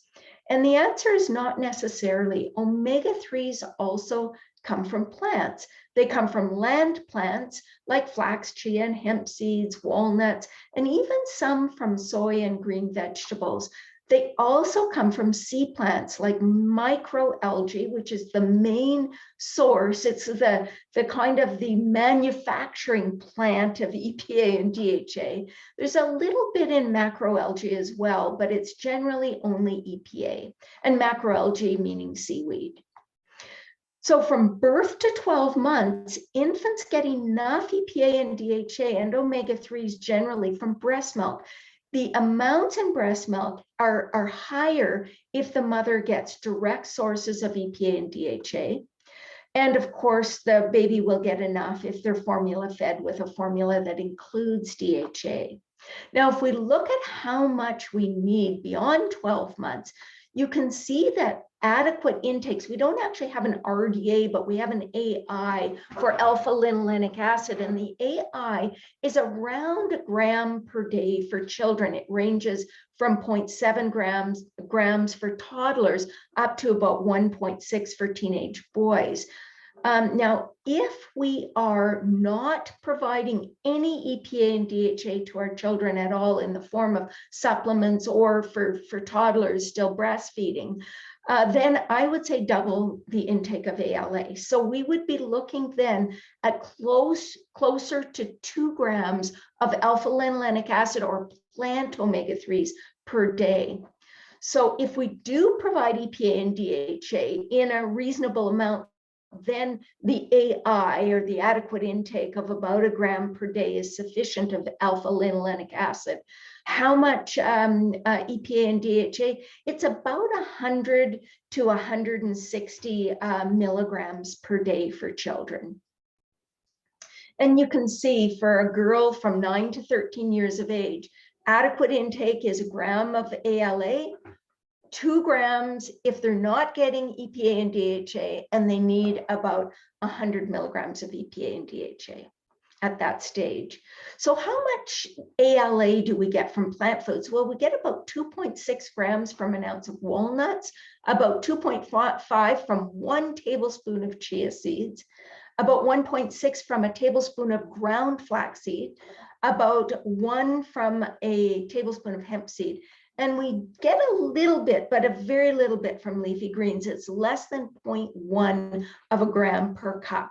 S3: And the answer is not necessarily. Omega-3s also come from plants. They come from land plants like flax, chia, and hemp seeds, walnuts, and even some from soy and green vegetables. They also come from sea plants like microalgae, which is the main source. It's the kind of the manufacturing plant of EPA and DHA. There's a little bit in macroalgae as well, but it's generally only EPA, and macroalgae meaning seaweed. So from birth to 12 months, infants get enough EPA and DHA and omega-3s generally from breast milk. The amounts in breast milk are higher if the mother gets direct sources of EPA and DHA. And of course, the baby will get enough if they're formula fed with a formula that includes DHA. Now, if we look at how much we need beyond 12 months, you can see that adequate intakes, we don't actually have an RDA, but we have an AI for alpha-linolenic acid, and the AI is around a gram per day for children. It ranges from 0.7 grams for toddlers up to about 1.6 for teenage boys. Now, if we are not providing any EPA and DHA to our children at all in the form of supplements or for toddlers still breastfeeding, then I would say double the intake of ALA. So we would be looking then at closer to 2 grams of alpha-linolenic acid or plant omega-3s per day. So if we do provide EPA and DHA in a reasonable amount, then the AI, or the adequate intake of about 1 gram per day, is sufficient of alpha-linolenic acid. How much EPA and DHA? It's about 100 to 160 milligrams per day for children. And you can see for a girl from 9 to 13 years of age, adequate intake is 1 gram of ALA, 2 grams if they're not getting EPA and DHA, and they need about 100 milligrams of EPA and DHA at that stage. So how much ALA do we get from plant foods? Well, we get about 2.6 grams from an ounce of walnuts, about 2.5 from 1 tablespoon of chia seeds, about 1.6 from a tablespoon of ground flaxseed, about 1 from a tablespoon of hemp seed. And we get a little bit, but a very little bit from leafy greens. It's less than 0.1 of a gram per cup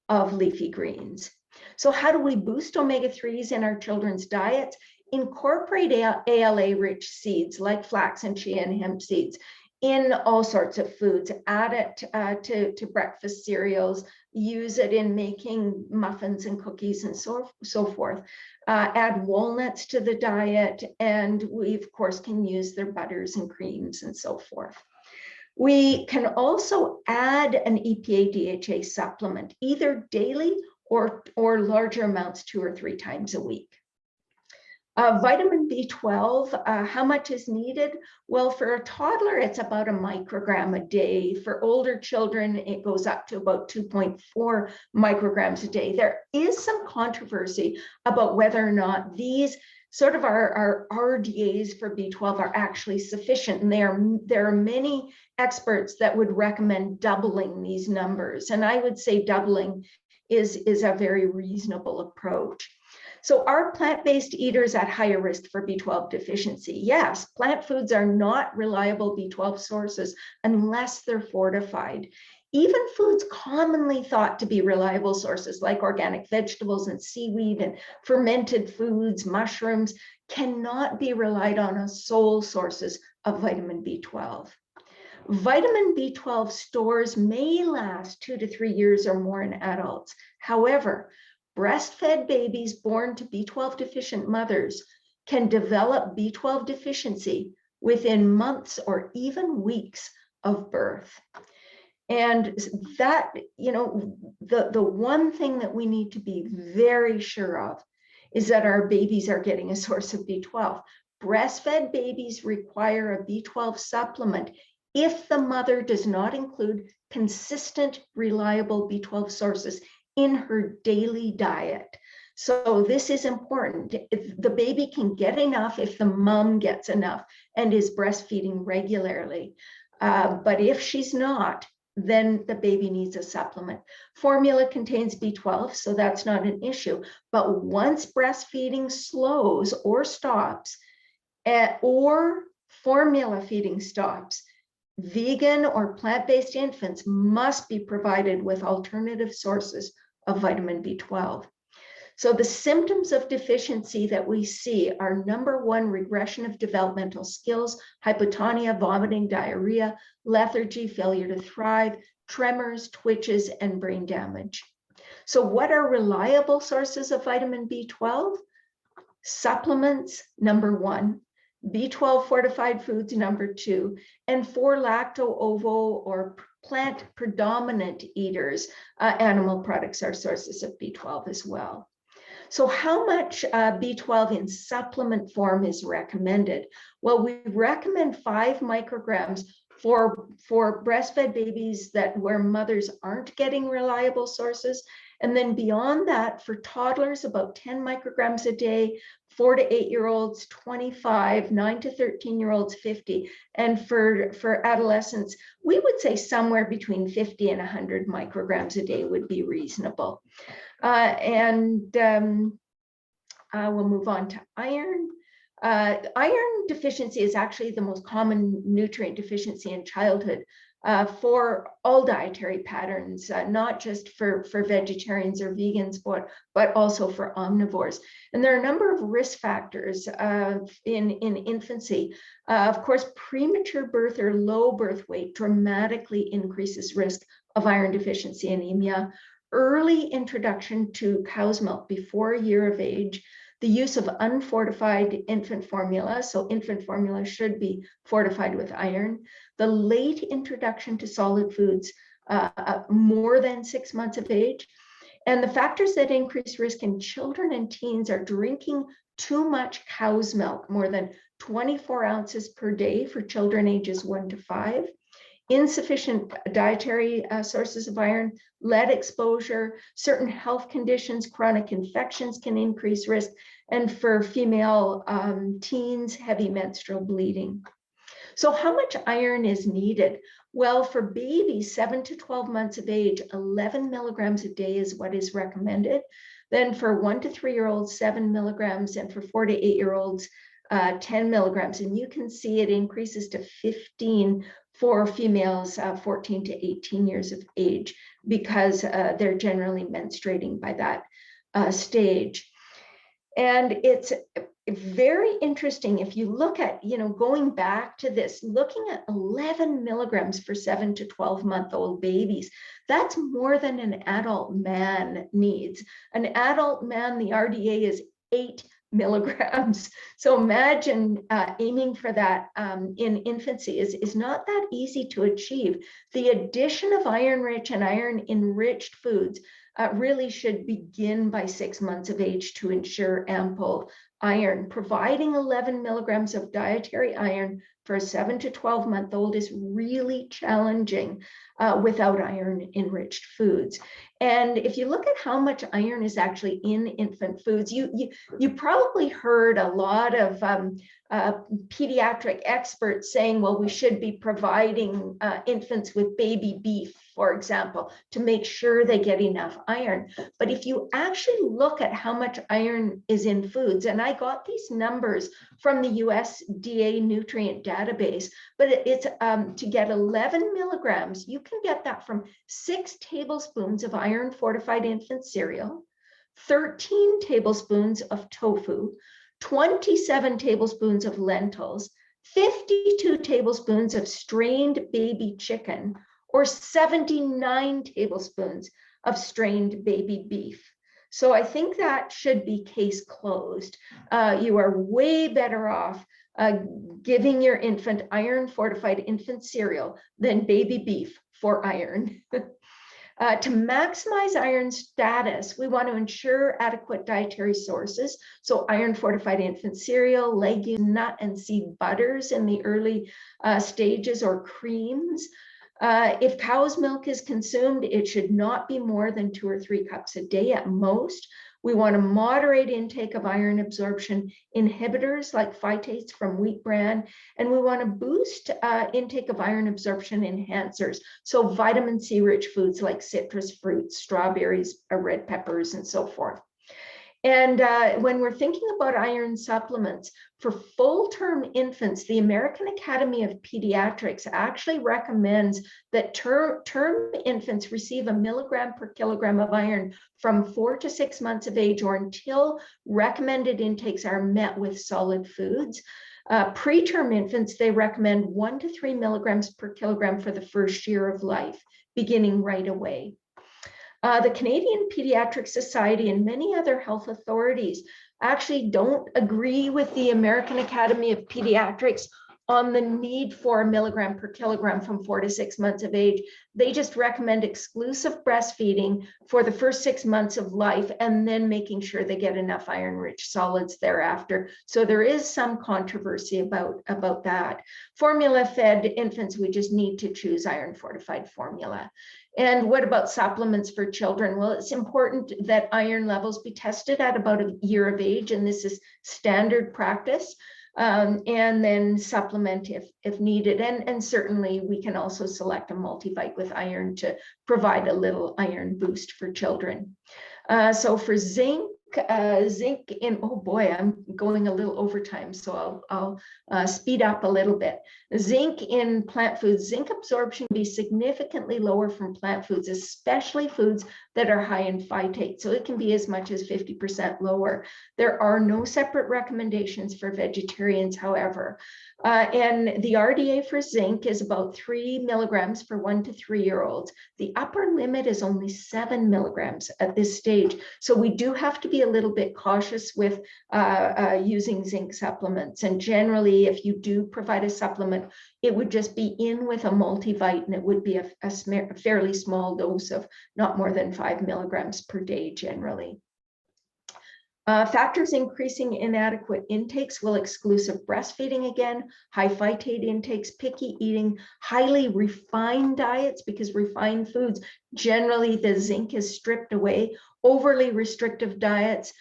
S3: of leafy greens. So how do we boost omega-3s in our children's diets? Incorporate ALA-rich seeds like flax and chia and hemp seeds in all sorts of foods. Add it to breakfast cereals, use it in making muffins and cookies and so forth. Add walnuts to the diet, and we of course can use their butters and creams and so forth. We can also add an EPA DHA supplement, either daily or larger amounts 2 or 3 times a week. Vitamin B12, how much is needed? Well, for a toddler, it's about 1 microgram a day. For older children, it goes up to about 2.4 micrograms a day. There is some controversy about whether or not these sort of our RDAs for B12 are actually sufficient. And there are many experts that would recommend doubling these numbers. And I would say doubling is a very reasonable approach. So are plant-based eaters at higher risk for B12 deficiency? Yes, plant foods are not reliable B12 sources unless they're fortified. Even foods commonly thought to be reliable sources like organic vegetables and seaweed and fermented foods, mushrooms, cannot be relied on as sole sources of vitamin B12. Vitamin B12 stores may last 2 to 3 years or more in adults. However, breastfed babies born to B12 deficient mothers can develop B12 deficiency within months or even weeks of birth. And that, the one thing that we need to be very sure of is that our babies are getting a source of B12. Breastfed babies require a B12 supplement if the mother does not include consistent, reliable B12 sources in her daily diet. So this is important. If the baby can get enough if the mom gets enough and is breastfeeding regularly. But if she's not, then the baby needs a supplement. Formula contains B12, so that's not an issue. But once breastfeeding slows or stops, or formula feeding stops, vegan or plant-based infants must be provided with alternative sources of vitamin B12. So the symptoms of deficiency that we see are: number 1, regression of developmental skills, hypotonia, vomiting, diarrhea, lethargy, failure to thrive, tremors, twitches, and brain damage. So what are reliable sources of vitamin B12? Supplements, number 1. B12 fortified foods, number 2, and 4 lacto-ovo or plant predominant eaters, animal products are sources of B12 as well. So how much B12 in supplement form is recommended? Well, we recommend 5 micrograms for breastfed babies where mothers aren't getting reliable sources. And then beyond that, for toddlers, about 10 micrograms a day, 4 to 8-year-olds, 25, 9 to 13-year-olds, 50. And for adolescents, we would say somewhere between 50 and 100 micrograms a day would be reasonable. We'll move on to iron. Iron deficiency is actually the most common nutrient deficiency in childhood for all dietary patterns, not just for vegetarians or vegans, but also for omnivores. And there are a number of risk factors in infancy. Of course, premature birth or low birth weight dramatically increases risk of iron deficiency anemia. Early introduction to cow's milk before a year of age, the use of unfortified infant formula, so infant formula should be fortified with iron, the late introduction to solid foods more than 6 months of age, and the factors that increase risk in children and teens are drinking too much cow's milk, more than 24 ounces per day for children ages 1 to 5, insufficient dietary sources of iron, lead exposure, certain health conditions, chronic infections can increase risk, and for female teens, heavy menstrual bleeding. So how much iron is needed? Well, for babies 7 to 12 months of age, 11 milligrams a day is what is recommended. Then for 1 to 3-year-olds, 7 milligrams, and for 4 to 8-year-olds, 10 milligrams. And you can see it increases to 15 for females 14 to 18 years of age because they're generally menstruating by that stage. And it's very interesting if you look at, going back to this, looking at 11 milligrams for 7 to 12-month-old babies, that's more than an adult man needs. An adult man, the RDA is 8 milligrams. So imagine aiming for that in infancy is not that easy to achieve. The addition of iron-rich and iron-enriched foods really should begin by 6 months of age to ensure ample iron. Providing 11 milligrams of dietary iron for a 7 to 12-month-old is really challenging without iron-enriched foods. And if you look at how much iron is actually in infant foods, you probably heard a lot of pediatric experts saying, well, we should be providing infants with baby beef, for example, to make sure they get enough iron. But if you actually look at how much iron is in foods, and I got these numbers from the USDA nutrient database, but it's to get 11 milligrams, you can get that from 6 tablespoons of iron fortified infant cereal, 13 tablespoons of tofu, 27 tablespoons of lentils, 52 tablespoons of strained baby chicken, or 79 tablespoons of strained baby beef. So I think that should be case closed. You are way better off giving your infant iron fortified infant cereal than baby beef for iron. To maximize iron status, we want to ensure adequate dietary sources. So iron fortified infant cereal, legume, nut and seed butters in the early stages, or creams. If cow's milk is consumed, it should not be more than 2 or 3 cups a day at most. We want to moderate intake of iron absorption inhibitors like phytates from wheat bran, and we want to boost intake of iron absorption enhancers. So vitamin C rich foods like citrus fruits, strawberries, red peppers, and so forth. And when we're thinking about iron supplements, for full-term infants, the American Academy of Pediatrics actually recommends that term infants receive 1 milligram per kilogram of iron from 4 to 6 months of age, or until recommended intakes are met with solid foods. Preterm infants, they recommend 1 to 3 milligrams per kilogram for the first year of life, beginning right away. The Canadian Pediatric Society and many other health authorities actually don't agree with the American Academy of Pediatrics on the need for a milligram per kilogram from 4 to 6 months of age. They just recommend exclusive breastfeeding for the first 6 months of life, and then making sure they get enough iron-rich solids thereafter. So there is some controversy about that. Formula-fed infants, we just need to choose iron-fortified formula. And what about supplements for children? Well, it's important that iron levels be tested at about a year of age, and this is standard practice. And then supplement if needed. And certainly we can also select a multivite with iron to provide a little iron boost for children. So for zinc, zinc in, oh boy, I'm going a little overtime, so I'll speed up a little bit. Zinc in plant foods, zinc absorption can be significantly lower from plant foods, especially foods that are high in phytate. So it can be as much as 50% lower. There are no separate recommendations for vegetarians, however. And the RDA for zinc is about 3 milligrams for 1 to 3 year olds. The upper limit is only 7 milligrams at this stage. So we do have to be a little bit cautious with using zinc supplements. And generally, if you do provide a supplement, it would just be in with a multivite, and it would be a fairly small dose of not more than 5 milligrams per day generally. Factors increasing inadequate intakes will exclusive breastfeeding again, high phytate intakes, picky eating, highly refined diets, because refined foods, generally the zinc is stripped away, overly restrictive diets,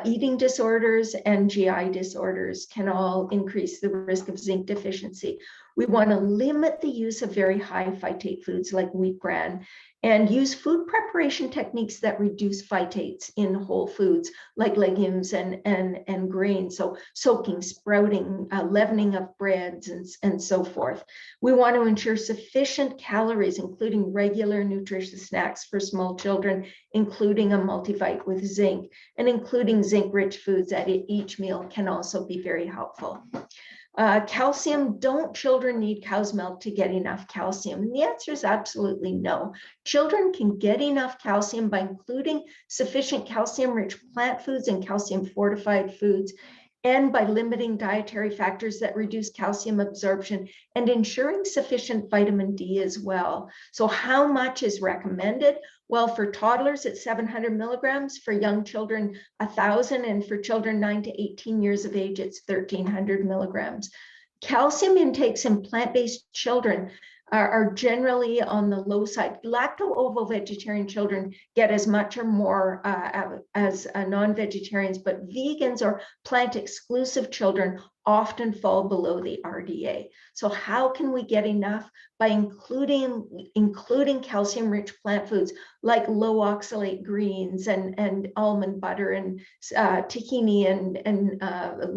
S3: eating disorders, and GI disorders can all increase the risk of zinc deficiency. We want to limit the use of very high phytate foods like wheat bran, and use food preparation techniques that reduce phytates in whole foods like legumes and grains. So soaking, sprouting, leavening of breads, and so forth. We want to ensure sufficient calories, including regular nutritious snacks for small children, including a multivite with zinc, and including zinc-rich foods at each meal can also be very helpful. Calcium, don't children need cow's milk to get enough calcium? And the answer is absolutely no. Children can get enough calcium by including sufficient calcium-rich plant foods and calcium-fortified foods, and by limiting dietary factors that reduce calcium absorption and ensuring sufficient vitamin D as well. So how much is recommended? Well, for toddlers, it's 700 milligrams, for young children, 1,000, and for children 9 to 18 years of age, it's 1,300 milligrams. Calcium intakes in plant-based children are generally on the low side. Lacto-ovo vegetarian children get as much or more as non-vegetarians, but vegans or plant-exclusive children often fall below the RDA. So how can we get enough? By including calcium-rich plant foods like low oxalate greens and almond butter and tahini and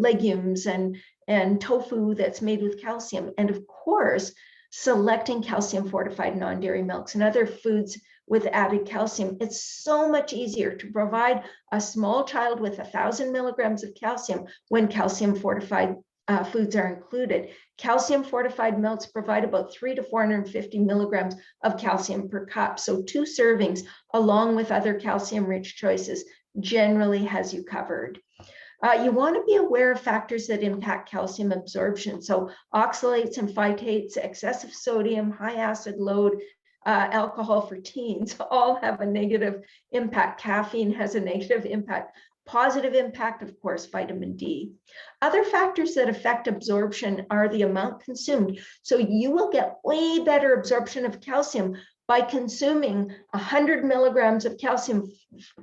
S3: legumes and tofu that's made with calcium. And of course, selecting calcium fortified non-dairy milks and other foods with added calcium. It's so much easier to provide a small child with 1,000 milligrams of calcium when calcium fortified foods are included. Calcium fortified milks provide about 300 to 450 milligrams of calcium per cup. So 2 servings along with other calcium rich choices generally has you covered. You want to be aware of factors that impact calcium absorption. So oxalates and phytates, excessive sodium, high acid load, alcohol for teens all have a negative impact. Caffeine has a negative impact. Positive impact, of course, vitamin D. Other factors that affect absorption are the amount consumed. So you will get way better absorption of calcium by consuming 100 milligrams of calcium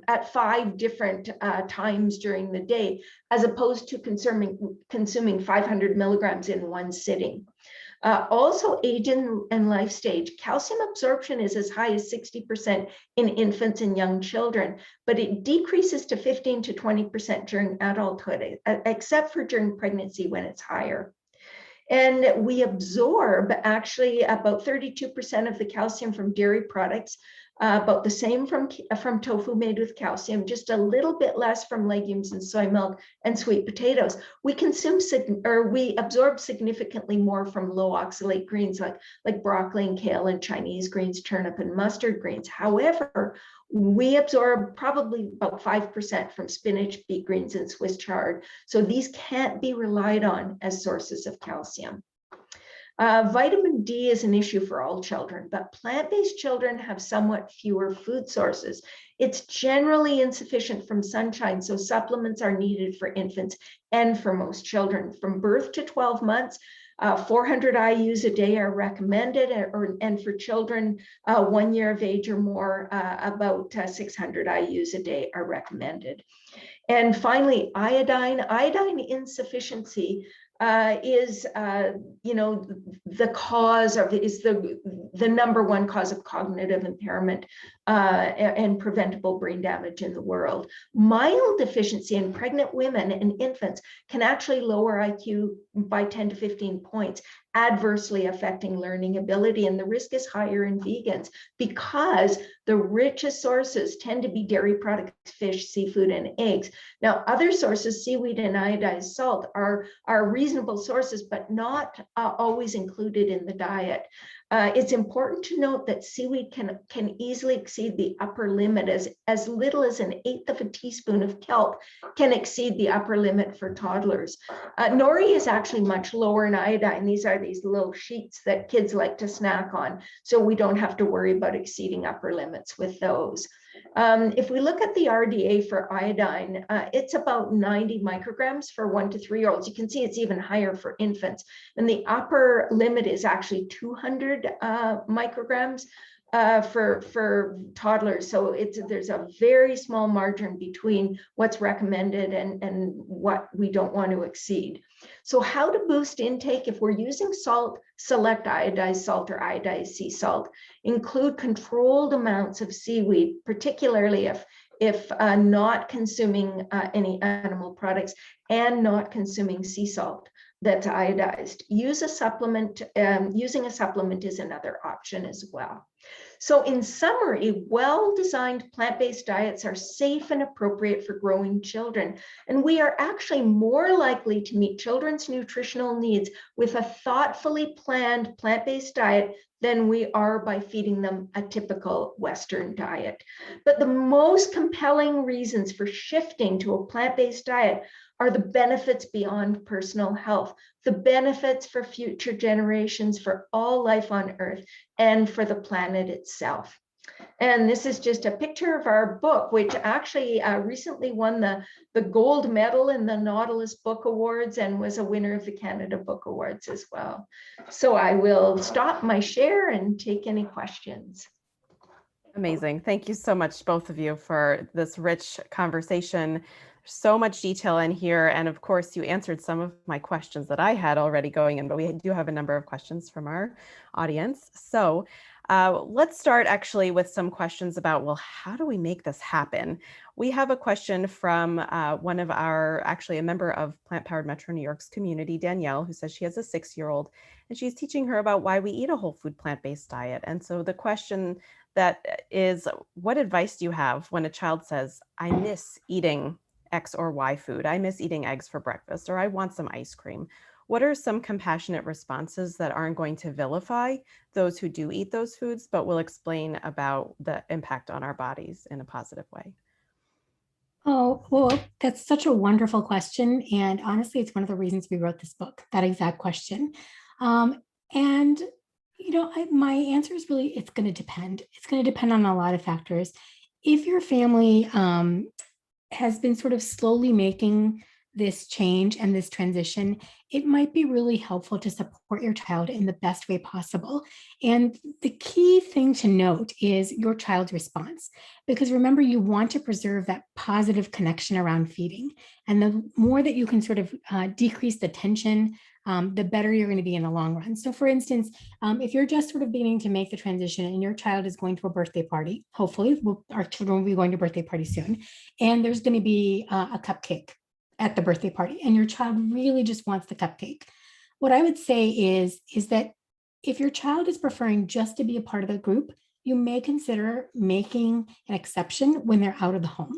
S3: at 5 different times during the day, as opposed to consuming 500 milligrams in one sitting. Also, age and life stage. Calcium absorption is as high as 60% in infants and young children, but it decreases to 15 to 20% during adulthood, except for during pregnancy when it's higher. And we absorb actually about 32% of the calcium from dairy products, about the same from tofu made with calcium, just a little bit less from legumes and soy milk and sweet potatoes. We absorb significantly more from low oxalate greens like broccoli and kale and Chinese greens, turnip and mustard greens. However, we absorb probably about 5% from spinach, beet greens, and Swiss chard. So these can't be relied on as sources of calcium. Vitamin D is an issue for all children, but plant-based children have somewhat fewer food sources. It's generally insufficient from sunshine, so supplements are needed for infants and for most children. From birth to 12 months, 400 IUs a day are recommended, and for children 1 year of age or more, about 600 IUs a day are recommended. And finally, iodine insufficiency is, the number one cause of cognitive impairment and preventable brain damage in the world. Mild deficiency in pregnant women and infants can actually lower IQ by 10 to 15 points, adversely affecting learning ability. And the risk is higher in vegans because the richest sources tend to be dairy products, fish, seafood, and eggs. Now, other sources, seaweed and iodized salt, are reasonable sources, but not always included in the diet. It's important to note that seaweed can easily exceed the upper limit. As little as 1/8 of a teaspoon of kelp can exceed the upper limit for toddlers. Nori is actually much lower in iodine. These are these little sheets that kids like to snack on, so we don't have to worry about exceeding upper limits with those. If we look at the RDA for iodine, it's about 90 micrograms for 1 to 3 year olds. You can see it's even higher for infants. And the upper limit is actually 200 micrograms for toddlers. So there's a very small margin between what's recommended and what we don't want to exceed. So how to boost intake? If we're using salt, select iodized salt or iodized sea salt. Include controlled amounts of seaweed, particularly if not consuming any animal products and not consuming sea salt that's iodized. Use a supplement. Using a supplement is another option as well. So in summary, well-designed plant-based diets are safe and appropriate for growing children. And we are actually more likely to meet children's nutritional needs with a thoughtfully planned plant-based diet than we are by feeding them a typical Western diet. But the most compelling reasons for shifting to a plant-based diet are the benefits beyond personal health, the benefits for future generations, for all life on Earth, and for the planet itself. And this is just a picture of our book, which actually recently won the gold medal in the Nautilus Book Awards and was a winner of the Canada Book Awards as well. So I will stop my share and take any questions.
S1: Amazing. Thank you so much, both of you, for this rich conversation. So much detail in here. And of course, you answered some of my questions that I had already going in, but we do have a number of questions from our audience. So let's start actually with some questions about, well, how do we make this happen? We have a question from one of actually a member of Plant Powered Metro New York's community, Danielle, who says she has a 6-year-old and she's teaching her about why we eat a whole food plant-based diet. And so the question that is, what advice do you have when a child says, I miss eating X or Y food, I miss eating eggs for breakfast, or I want some ice cream? What are some compassionate responses that aren't going to vilify those who do eat those foods, but will explain about the impact on our bodies in a positive way?
S2: Oh, well, that's such a wonderful question. And honestly, it's one of the reasons we wrote this book, that exact question. And, my answer is really, it's going to depend. It's going to depend on a lot of factors. If your family has been sort of slowly making this change and this transition, it might be really helpful to support your child in the best way possible. And the key thing to note is your child's response, because remember, you want to preserve that positive connection around feeding. And the more that you can sort of decrease the tension, the better you're going to be in the long run. So for instance, if you're just sort of beginning to make the transition and your child is going to a birthday party, hopefully our children will be going to a birthday party soon, and there's going to be a cupcake at the birthday party, and your child really just wants the cupcake. What I would say is that if your child is preferring just to be a part of the group, you may consider making an exception when they're out of the home.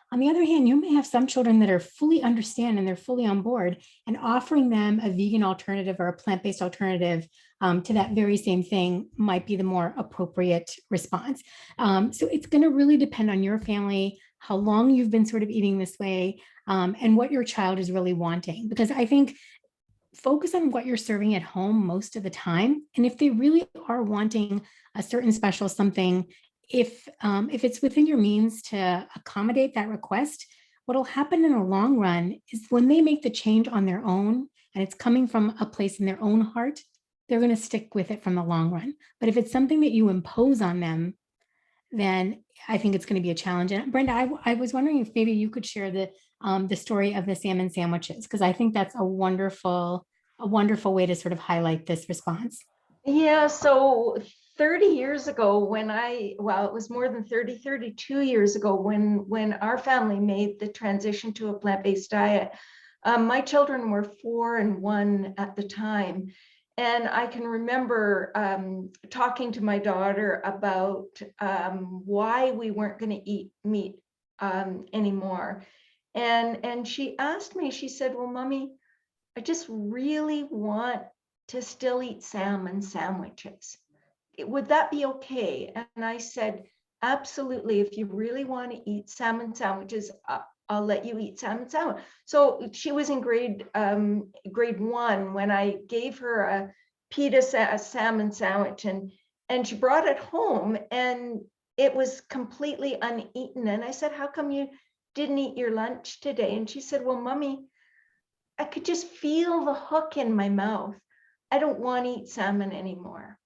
S2: On the other hand, you may have some children that are fully understand and they're fully on board, and offering them a vegan alternative or a plant-based alternative to that very same thing might be the more appropriate response. So it's going to really depend on your family, how long you've been sort of eating this way, and what your child is really wanting. Because I think focus on what you're serving at home most of the time. And if they really are wanting a certain special something, if it's within your means to accommodate that request, what'll happen in the long run is when they make the change on their own and it's coming from a place in their own heart, they're going to stick with it from the long run. But if it's something that you impose on them, then I think it's going to be a challenge. And Brenda, I was wondering if maybe you could share the story of the salmon sandwiches, because I think that's a wonderful way to sort of highlight this response.
S3: Yeah, so 30 years ago when well, it was more than 32 years ago when our family made the transition to a plant-based diet. My children were 4 and 1 at the time. And I can remember talking to my daughter about why we weren't going to eat meat anymore. And she asked me, she said, well, Mommy, I just really want to still eat salmon sandwiches. Would that be okay? And I said, absolutely. If you really want to eat salmon sandwiches, I'll let you eat salmon sandwich. So she was in grade 1 when I gave her a pita salmon sandwich, and she brought it home and it was completely uneaten. And I said, how come you didn't eat your lunch today? And she said, well, Mommy, I could just feel the hook in my mouth. I don't want to eat salmon anymore.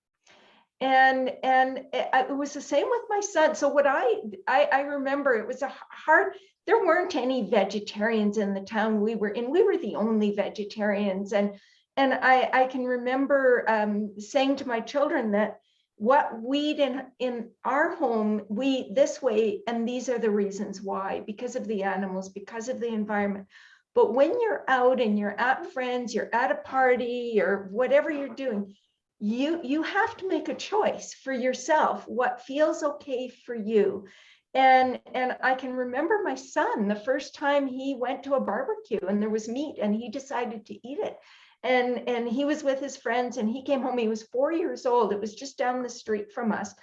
S3: And it was the same with my son. So what I remember, it was a hard, there weren't any vegetarians in the town we were in. We were the only vegetarians. And I can remember saying to my children that what we eat in our home, we eat this way, and these are the reasons why, because of the animals, because of the environment. But when you're out and you're at friends, you're at a party or whatever you're doing, you have to make a choice for yourself, what feels okay for you. And I can remember my son, the first time he went to a barbecue and there was meat and he decided to eat it. And he was with his friends and he came home, he was 4 years old. It was just down the street from us.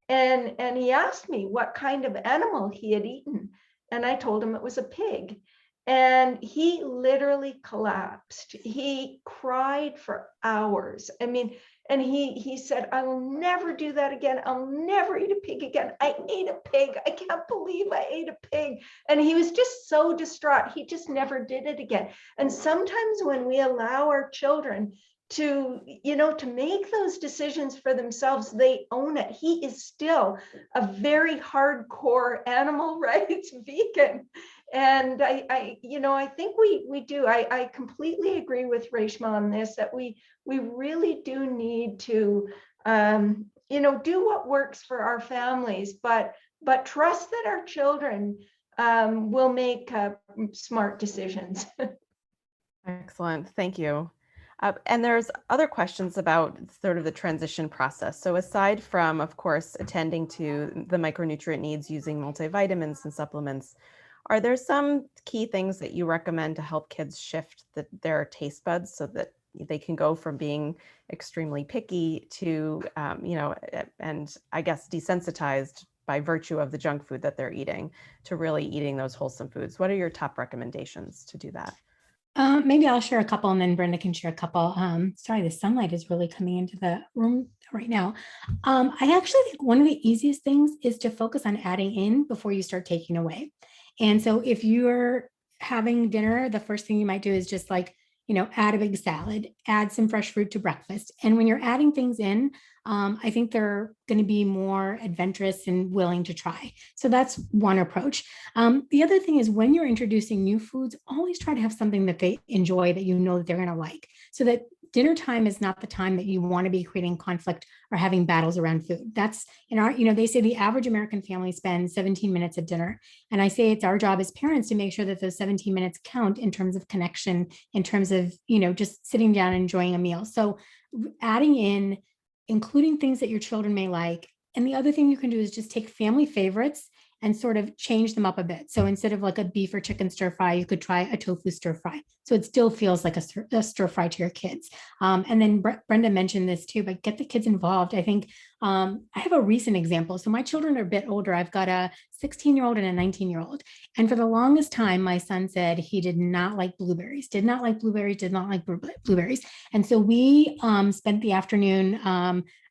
S3: And he asked me what kind of animal he had eaten. And I told him it was a pig. And he literally collapsed. He cried for hours. I mean, and he said, I will never do that again. I'll never eat a pig again. I ate a pig. I can't believe I ate a pig. And he was just so distraught. He just never did it again. And sometimes when we allow our children to make those decisions for themselves, they own it. He is still a very hardcore animal rights vegan. And I think we do. I completely agree with Reshma on this, that we really do need to, do what works for our families, but trust that our children will make smart decisions.
S1: Excellent. Thank you. And there's other questions about sort of the transition process. So aside from, of course, attending to the micronutrient needs using multivitamins and supplements, are there some key things that you recommend to help kids shift their taste buds so that they can go from being extremely picky to, and I guess desensitized by virtue of the junk food that they're eating, to really eating those wholesome foods? What are your top recommendations to do that?
S2: Maybe I'll share a couple and then Brenda can share a couple. Sorry, the sunlight is really coming into the room right now. I actually think one of the easiest things is to focus on adding in before you start taking away. And so if you're having dinner, the first thing you might do is just add a big salad, add some fresh fruit to breakfast. And when you're adding things in, I think they're going to be more adventurous and willing to try. So that's one approach. The other thing is when you're introducing new foods, always try to have something that they enjoy, that that they're going to like, so that dinner time is not the time that you want to be creating conflict or having battles around food. That's they say the average American family spends 17 minutes at dinner. And I say it's our job as parents to make sure that those 17 minutes count in terms of connection, in terms of, just sitting down and enjoying a meal. So adding in, including things that your children may like. And the other thing you can do is just take family favorites and sort of change them up a bit. So instead of like a beef or chicken stir fry, you could try a tofu stir fry. So it still feels like a stir fry to your kids. And then Brenda mentioned this too, but get the kids involved. I think I have a recent example. So my children are a bit older. I've got a 16-year-old and a 19-year-old. And for the longest time, my son said he did not like blueberries, did not like blueberries. And so we spent the afternoon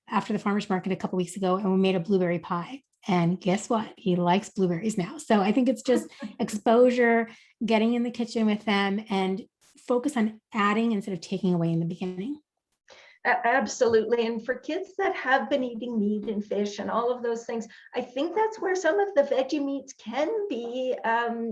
S2: after the farmer's market a couple weeks ago, and we made a blueberry pie. And guess what? He likes blueberries now. So I think it's just exposure, getting in the kitchen with them, and focus on adding instead of taking away in the beginning.
S3: Absolutely. And for kids that have been eating meat and fish and all of those things, I think that's where some of the veggie meats can be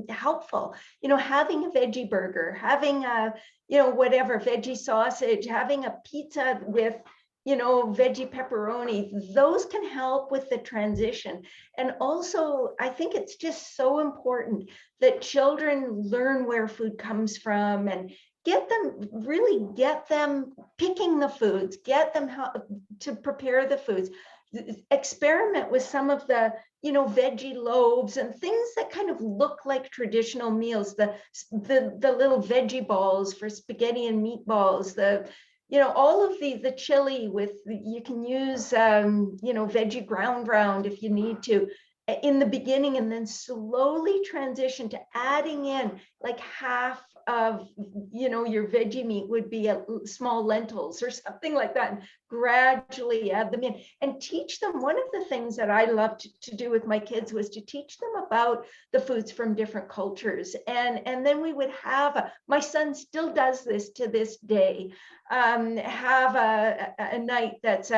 S3: helpful. You know, having a veggie burger, having a, you know, whatever, veggie sausage, having a pizza with, you know, veggie pepperoni, those can help with the transition. And also, I think it's just so important that children learn where food comes from and get them picking the foods, get them how to prepare the foods, experiment with some of the, you know, veggie loaves and things that kind of look like traditional meals, the little veggie balls for spaghetti and meatballs, you know, all of the chili with, you can use, you know, veggie ground round if you need to in the beginning, and then slowly transition to adding in like half of, you know, your veggie meat would be small lentils or something like that, and gradually add them in and teach them. One of the things that I loved to do with my kids was to teach them about the foods from different cultures. And then we would have, my son still does this to this day, have a night that's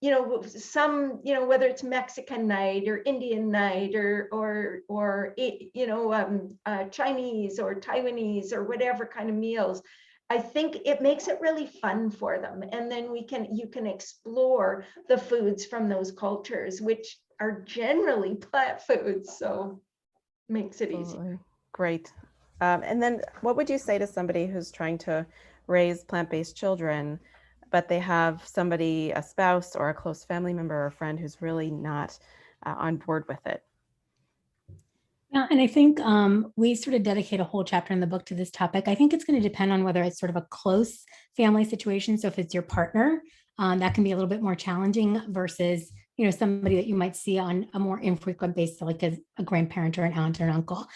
S3: you know, some, you know, whether it's Mexican night or Indian night or you know, Chinese or Taiwanese or whatever kind of meals. I think it makes it really fun for them. And then you can explore the foods from those cultures, which are generally plant foods. So makes it easy.
S1: Great. And then what would you say to somebody who's trying to raise plant-based children, but they have somebody, a spouse or a close family member or a friend who's really not on board with it?
S2: Yeah, and I think we sort of dedicate a whole chapter in the book to this topic. I think it's going to depend on whether it's sort of a close family situation. So if it's your partner, that can be a little bit more challenging versus, you know, somebody that you might see on a more infrequent basis, like a grandparent or an aunt or an uncle.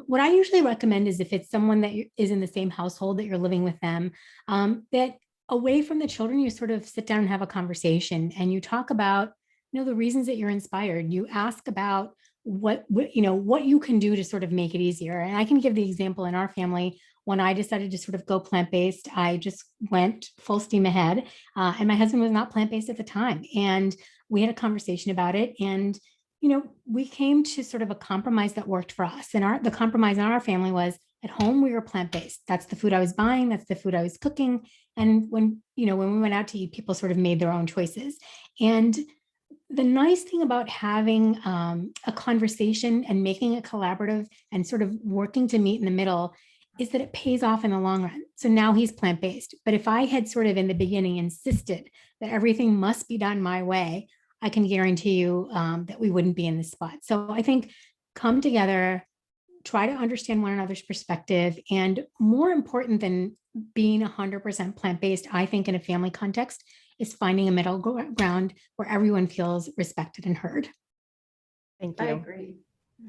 S2: What I usually recommend is if it's someone that is in the same household that you're living with them, that away from the children, you sort of sit down and have a conversation and you talk about, you know, the reasons that you're inspired. You ask about what you can do to sort of make it easier. And I can give the example in our family. When I decided to sort of go plant-based, I just went full steam ahead. And my husband was not plant-based at the time. And we had a conversation about it. And, you know, we came to sort of a compromise that worked for us. And the compromise in our family was, at home, we were plant-based. That's the food I was buying. That's the food I was cooking. And when we went out to eat, people sort of made their own choices. And the nice thing about having a conversation and making it collaborative and sort of working to meet in the middle is that it pays off in the long run. So now he's plant-based. But if I had sort of in the beginning insisted that everything must be done my way, I can guarantee you that we wouldn't be in this spot. So I think come together, try to understand one another's perspective, and more important than being 100% plant-based, I think in a family context, is finding a middle ground where everyone feels respected and heard.
S1: Thank you.
S3: I agree.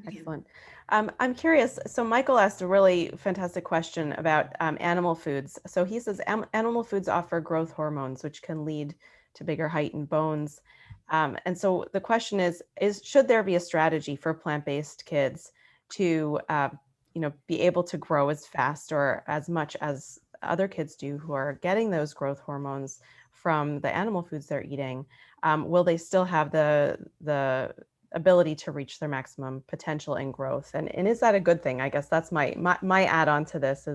S1: Excellent. I'm curious. So Michael asked a really fantastic question about animal foods. So he says animal foods offer growth hormones, which can lead to bigger height and bones. And so the question is should there be a strategy for plant-based kids to be able to grow as fast or as much as other kids do who are getting those growth hormones from the animal foods they're eating? Will they still have the ability to reach their maximum potential in growth? And is that a good thing? I guess that's my add-on to this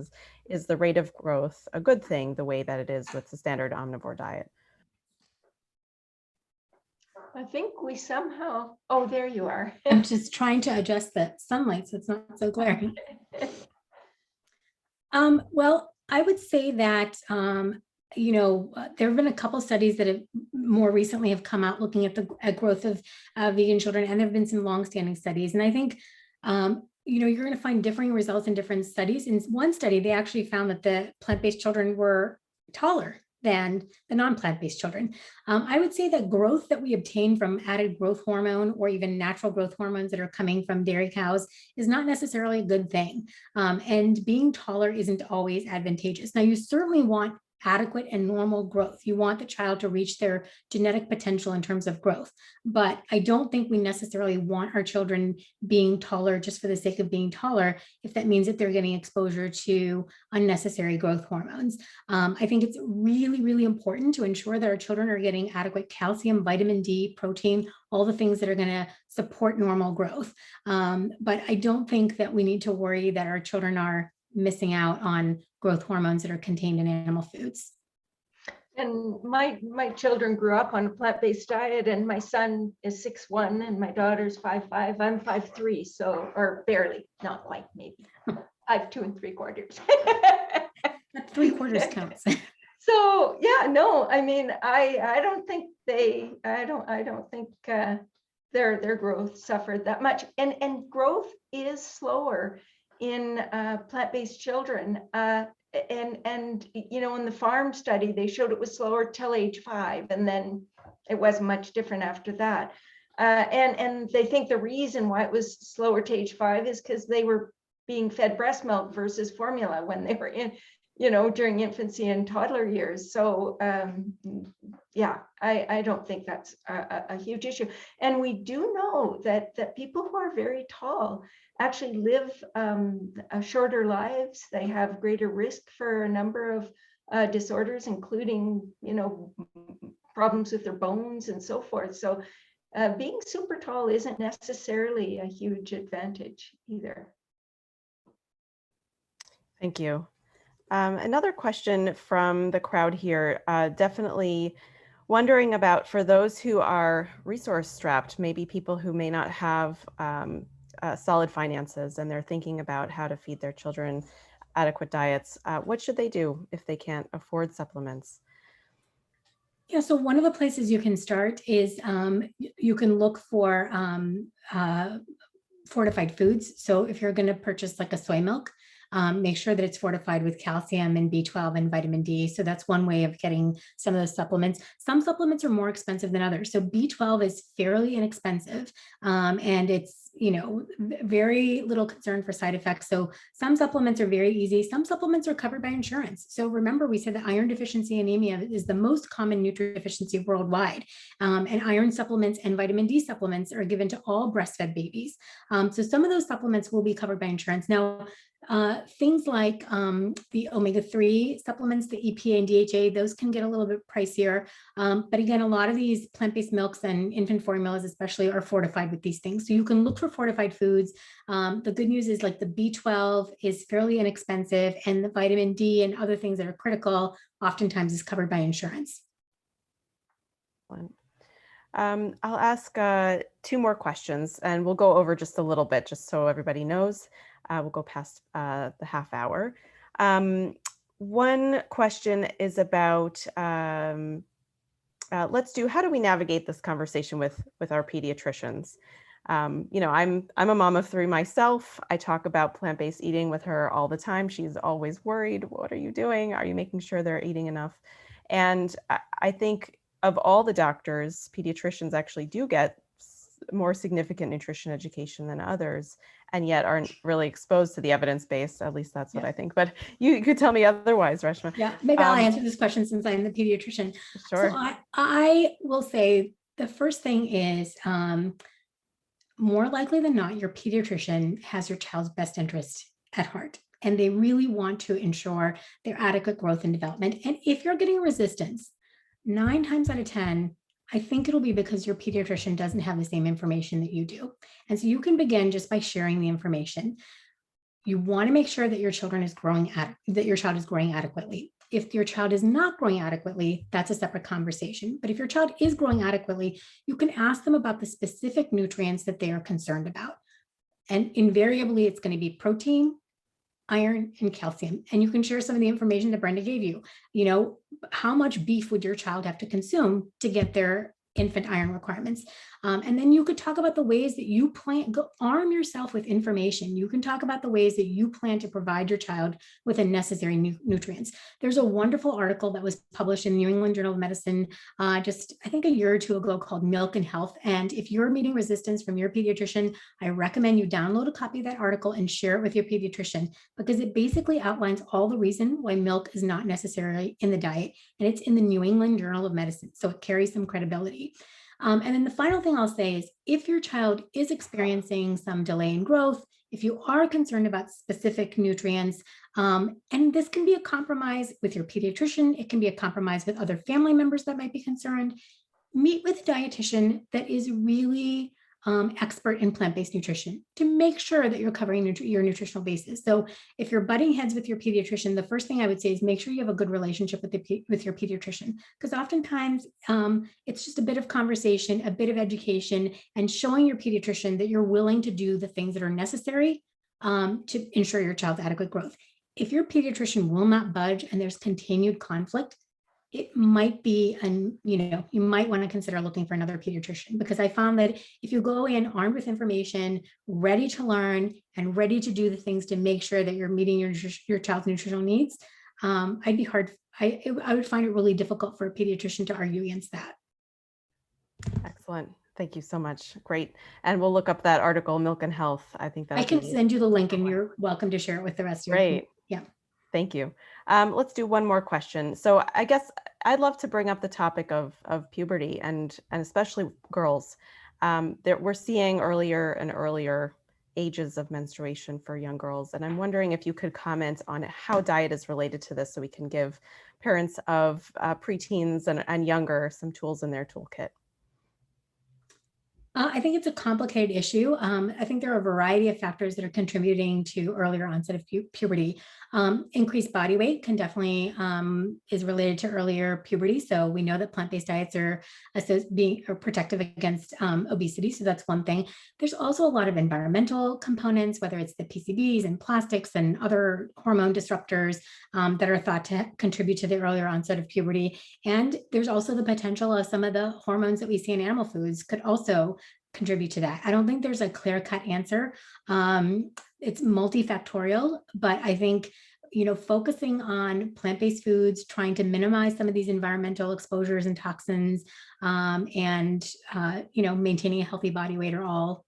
S1: is the rate of growth a good thing the way that it is with the standard omnivore diet?
S3: I think we somehow, oh, there you are.
S2: I'm just trying to adjust the sunlight so it's not so glaring. Well, I would say that there have been a couple studies that have more recently have come out looking at the growth of vegan children, and there have been some longstanding studies. And I think, you're going to find differing results in different studies. In one study, they actually found that the plant-based children were taller than the non-plant-based children. I would say that growth that we obtain from added growth hormone or even natural growth hormones that are coming from dairy cows is not necessarily a good thing. And being taller isn't always advantageous. Now, you certainly want adequate and normal growth. You want the child to reach their genetic potential in terms of growth. But I don't think we necessarily want our children being taller just for the sake of being taller, if that means that they're getting exposure to unnecessary growth hormones. I think it's really, really important to ensure that our children are getting adequate calcium, vitamin D, protein, all the things that are going to support normal growth. But I don't think that we need to worry that our children are missing out on growth hormones that are contained in animal foods.
S3: And my children grew up on a plant-based diet, and my son is 6'1" and my daughter's 5'5". I'm 5'3", so, or barely, not quite, maybe 5'2 3/4.
S2: That 3/4 counts.
S3: So yeah, no, I mean, I don't think their growth suffered that much, and growth is slower in plant-based children. And in the farm study, they showed it was slower till age 5, and then it wasn't much different after that. And they think the reason why it was slower to age 5 is because they were being fed breast milk versus formula when they were in, during infancy and toddler years. So yeah, I don't think that's a huge issue. And we do know that people who are very tall actually live shorter lives. They have greater risk for a number of disorders, including, problems with their bones and so forth. So being super tall isn't necessarily a huge advantage either.
S1: Thank you. Another question from the crowd here, definitely wondering about, for those who are resource strapped, maybe people who may not have solid finances and they're thinking about how to feed their children adequate diets, what should they do if they can't afford supplements?
S2: Yeah, so one of the places you can start is you can look for fortified foods. So if you're going to purchase like a soy milk, make sure that it's fortified with calcium and B12 and vitamin D. So that's one way of getting some of those supplements. Some supplements are more expensive than others. So B12 is fairly inexpensive, and it's, very little concern for side effects. So some supplements are very easy. Some supplements are covered by insurance. So remember, we said that iron deficiency anemia is the most common nutrient deficiency worldwide. And iron supplements and vitamin D supplements are given to all breastfed babies. So some of those supplements will be covered by insurance. Now, things like the omega-3 supplements, the EPA and DHA, those can get a little bit pricier. But again, a lot of these plant-based milks and infant formulas especially are fortified with these things. So you can look for fortified foods. The good news is, like, the B12 is fairly inexpensive, and the vitamin D and other things that are critical oftentimes is covered by insurance.
S1: I'll ask 2 more questions, and we'll go over just a little bit, just so everybody knows. We'll go past the half hour. One question is about, how do we navigate this conversation with our pediatricians? I'm a mom of 3 myself. I talk about plant-based eating with her all the time. She's always worried. What are you doing? Are you making sure they're eating enough? And I think of all the doctors, pediatricians actually do get more significant nutrition education than others, and yet aren't really exposed to the evidence-based. At least that's what I think. But you could tell me otherwise, Reshma.
S2: Yeah, maybe I'll answer this question since I'm the pediatrician.
S1: Sure.
S2: So I will say the first thing is, more likely than not, your pediatrician has your child's best interest at heart, and they really want to ensure their adequate growth and development. And if you're getting resistance, 9 times out of 10, I think it'll be because your pediatrician doesn't have the same information that you do. And so you can begin just by sharing the information. You want to make sure that your child is growing adequately. If your child is not growing adequately, that's a separate conversation. But if your child is growing adequately, you can ask them about the specific nutrients that they are concerned about. And invariably, it's going to be protein, iron, and calcium. And you can share some of the information that Brenda gave you. You know, how much beef would your child have to consume to get their infant iron requirements? And then you could talk about the ways that you plan, arm yourself with information. You can talk about the ways that you plan to provide your child with the necessary nutrients. There's a wonderful article that was published in the New England Journal of Medicine just, I think, a year or two ago called Milk and Health. And if you're meeting resistance from your pediatrician, I recommend you download a copy of that article and share it with your pediatrician, because it basically outlines all the reason why milk is not necessarily in the diet. And it's in the New England Journal of Medicine, so it carries some credibility. And then the final thing I'll say is, if your child is experiencing some delay in growth, if you are concerned about specific nutrients, and this can be a compromise with your pediatrician, it can be a compromise with other family members that might be concerned, meet with a dietitian that is really expert in plant-based nutrition to make sure that you're covering your nutritional basis. So if you're butting heads with your pediatrician, the first thing I would say is make sure you have a good relationship with your pediatrician, because oftentimes it's just a bit of conversation, a bit of education, and showing your pediatrician that you're willing to do the things that are necessary to ensure your child's adequate growth. If your pediatrician will not budge and there's continued conflict, it might be, you might want to consider looking for another pediatrician, because I found that if you go in armed with information, ready to learn and ready to do the things to make sure that you're meeting your child's nutritional needs, I would find it really difficult for a pediatrician to argue against that.
S1: Excellent. Thank you so much. Great. And we'll look up that article, Milk and Health. I think that
S2: I can send you the link and you're welcome to share it with the rest of your
S1: Great.
S2: Yeah.
S1: Thank you. Let's do one more question. So I guess I'd love to bring up the topic of puberty and especially girls. We're seeing earlier and earlier ages of menstruation for young girls. And I'm wondering if you could comment on how diet is related to this, so we can give parents of preteens and younger some tools in their toolkit.
S2: I think it's a complicated issue. I think there are a variety of factors that are contributing to earlier onset of puberty. Increased body weight can definitely is related to earlier puberty. So we know that plant-based diets are protective against obesity. So that's one thing. There's also a lot of environmental components, whether it's the PCBs and plastics and other hormone disruptors that are thought to contribute to the earlier onset of puberty. And there's also the potential of some of the hormones that we see in animal foods could also contribute to that. I don't think there's a clear-cut answer. It's multifactorial, but I think, focusing on plant-based foods, trying to minimize some of these environmental exposures and toxins, and maintaining a healthy body weight are all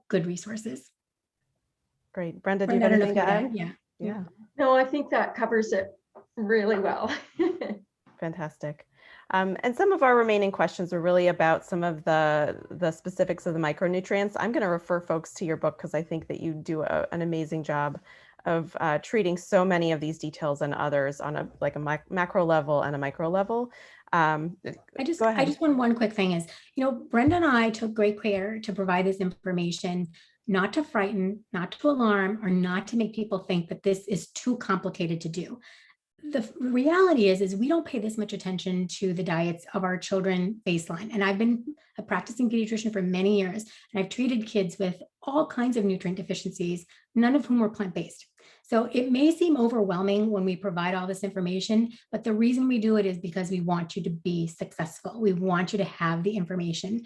S2: good resources.
S1: Great. Brenda, do you have anything to add?
S2: Yeah.
S3: No, I think that covers it really well.
S1: Fantastic. And some of our remaining questions are really about some of the specifics of the micronutrients. I'm going to refer folks to your book, because I think that you do an amazing job of treating so many of these details and others on a macro level and a micro level.
S2: I just want one quick thing is, Brenda and I took great care to provide this information, not to frighten, not to alarm, or not to make people think that this is too complicated to do. The reality is we don't pay this much attention to the diets of our children baseline. And I've been a practicing pediatrician for many years, and I've treated kids with all kinds of nutrient deficiencies, none of whom were plant-based. So it may seem overwhelming when we provide all this information, but the reason we do it is because we want you to be successful. We want you to have the information.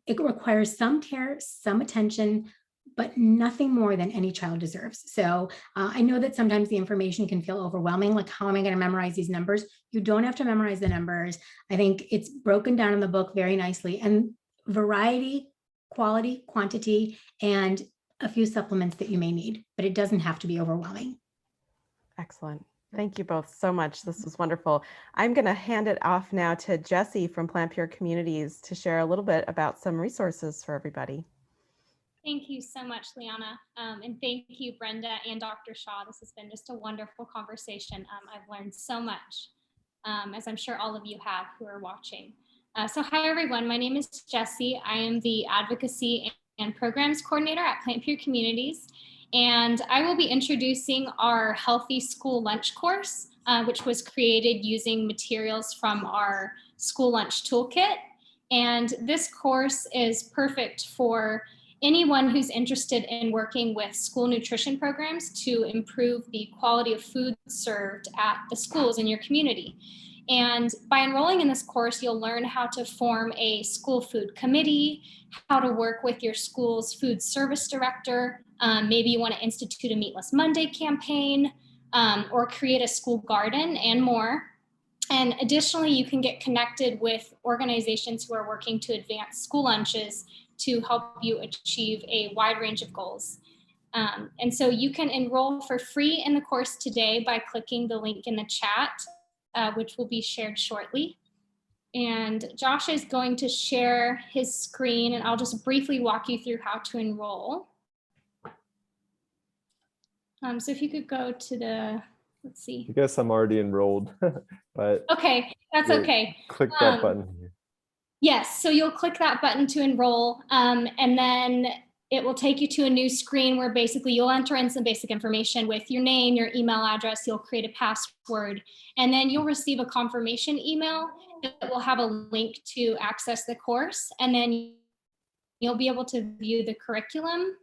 S2: It requires some care, some attention, but nothing more than any child deserves. So I know that sometimes the information can feel overwhelming, like how am I going to memorize these numbers? You don't have to memorize the numbers. I think it's broken down in the book very nicely, and variety, quality, quantity, and a few supplements that you may need, but it doesn't have to be overwhelming.
S1: Excellent. Thank you both so much. This was wonderful. I'm going to hand it off now to Jessie from PlantPure Communities to share a little bit about some resources for everybody.
S4: Thank you so much, Liana. And thank you, Brenda and Dr. Shah. This has been just a wonderful conversation. I've learned so much, as I'm sure all of you have who are watching. So hi, everyone. My name is Jessie. I am the Advocacy and Programs Coordinator at PlantPure Communities. And I will be introducing our Healthy School Lunch course, which was created using materials from our school lunch toolkit. And this course is perfect for anyone who's interested in working with school nutrition programs to improve the quality of food served at the schools in your community. And by enrolling in this course, you'll learn how to form a school food committee, how to work with your school's food service director. Maybe you want to institute a Meatless Monday campaign, or create a school garden, and more. And additionally, you can get connected with organizations who are working to advance school lunches to help you achieve a wide range of goals. And so you can enroll for free in the course today by clicking the link in the chat, which will be shared shortly. And Josh is going to share his screen, and I'll just briefly walk you through how to enroll. So if you could go to the, let's see.
S5: I guess I'm already enrolled, but
S4: okay, that's okay.
S5: Click that button here.
S4: Yes, so you'll click that button to enroll, and then it will take you to a new screen where basically you'll enter in some basic information with your name, your email address, you'll create a password, and then you'll receive a confirmation email that will have a link to access the course, and then you'll be able to view the curriculum.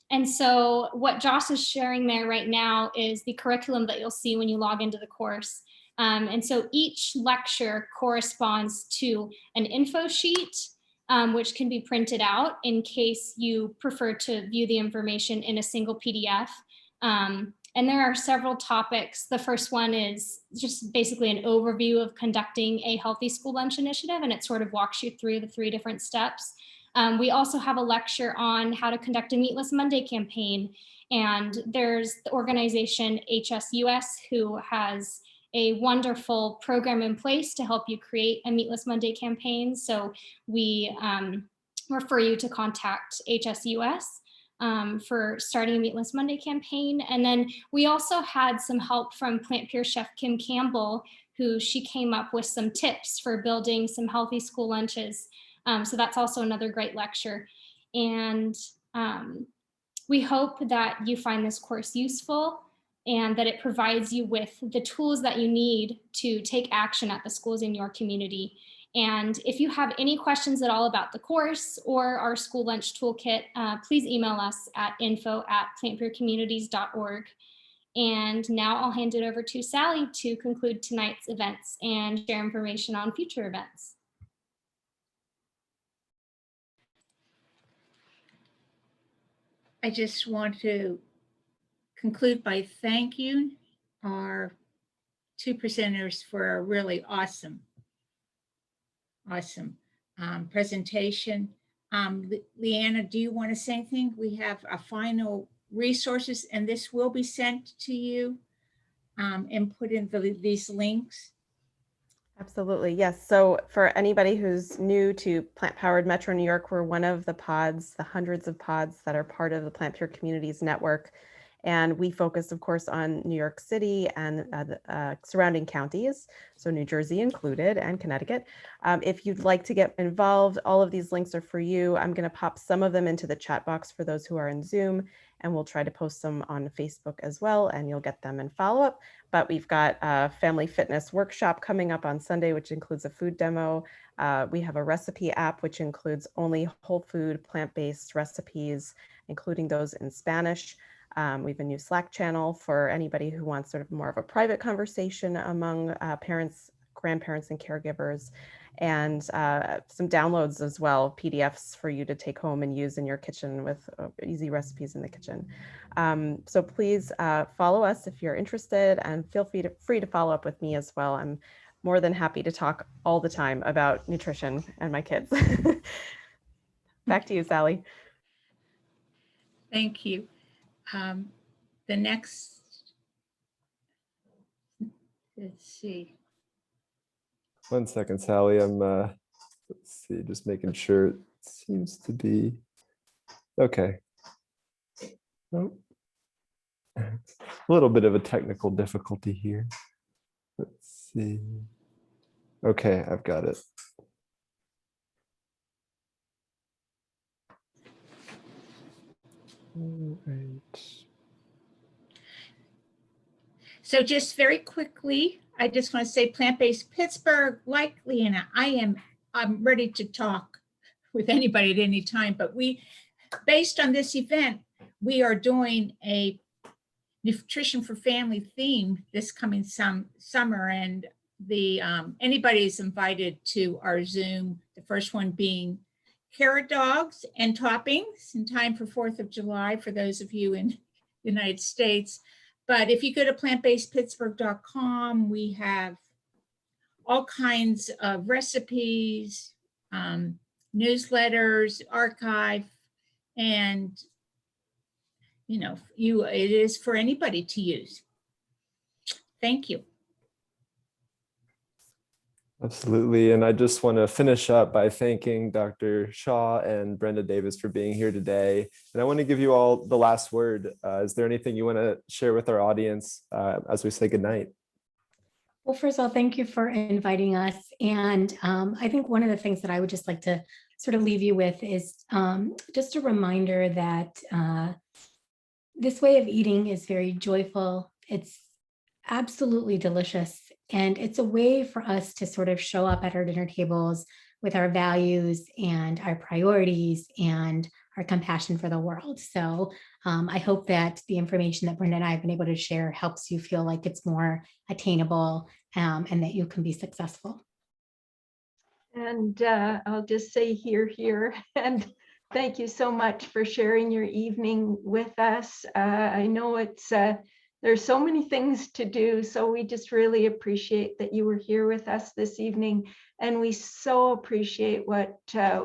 S4: And so what Josh is sharing there right now is the curriculum that you'll see when you log into the course. And so each lecture corresponds to an info sheet, which can be printed out in case you prefer to view the information in a single PDF. And there are several topics. The first one is just basically an overview of conducting a healthy school lunch initiative, and it sort of walks you through the 3 different steps. We also have a lecture on how to conduct a Meatless Monday campaign. And there's the organization HSUS, who has a wonderful program in place to help you create a Meatless Monday campaign. So we refer you to contact HSUS for starting a Meatless Monday campaign. And then we also had some help from PlantPure chef Kim Campbell, who she came up with some tips for building some healthy school lunches. So that's also another great lecture. And we hope that you find this course useful and that it provides you with the tools that you need to take action at the schools in your community. And if you have any questions at all about the course or our school lunch toolkit, please email us at info@plantpurecommunities.org. And now I'll hand it over to Sally to conclude tonight's events and share information on future events.
S6: I just want to conclude by thanking our 2 presenters for a really awesome presentation. Leanna, do you want to say anything? We have a final resources, and this will be sent to you and put in these links.
S1: Absolutely, yes. So for anybody who's new to Plant Powered Metro New York, we're one of the pods, the hundreds of pods that are part of the PlantPure Communities network. And we focus, of course, on New York City and the surrounding counties, so New Jersey included, and Connecticut. If you'd like to get involved, all of these links are for you. I'm going to pop some of them into the chat box for those who are in Zoom, and we'll try to post them on Facebook as well, and you'll get them in follow-up. But we've got a family fitness workshop coming up on Sunday, which includes a food demo. We have a recipe app, which includes only whole food, plant-based recipes, including those in Spanish. We have a new Slack channel for anybody who wants sort of more of a private conversation among parents, grandparents, and caregivers, and some downloads as well, PDFs for you to take home and use in your kitchen with easy recipes in the kitchen. So please follow us if you're interested, and feel free to follow up with me as well. I'm more than happy to talk all the time about nutrition and my kids. Back to you, Sally.
S6: Thank you. The next, let's see.
S5: 1 second, Sally. I'm let's see, just making sure it seems to be okay. Oh. A little bit of a technical difficulty here. Let's see. Okay, I've got it. All right.
S6: So just very quickly, I just want to say Plant-Based Pittsburgh, like Leanna, I'm ready to talk with anybody at any time, but we based on this event, we are doing a Nutrition for Family theme this coming summer, and the anybody's invited to our Zoom, the first one being carrot dogs and toppings in time for 4th of July for those of you in the United States. But if you go to plantbasedpittsburgh.com, we have all kinds of recipes, newsletters, archive, and it is for anybody to use. Thank you.
S5: Absolutely. And I just want to finish up by thanking Dr. Shah and Brenda Davis for being here today. And I want to give you all the last word. Is there anything you want to share with our audience as we say goodnight?
S2: Well, first of all, thank you for inviting us. And I think one of the things that I would just like to sort of leave you with is just a reminder that this way of eating is very joyful. It's absolutely delicious. And it's a way for us to sort of show up at our dinner tables with our values and our priorities and our compassion for the world. So I hope that the information that Brenda and I have been able to share helps you feel like it's more attainable and that you can be successful.
S3: And I'll just say here, and thank you so much for sharing your evening with us. I know there's so many things to do, so we just really appreciate that you were here with us this evening, and we so appreciate what the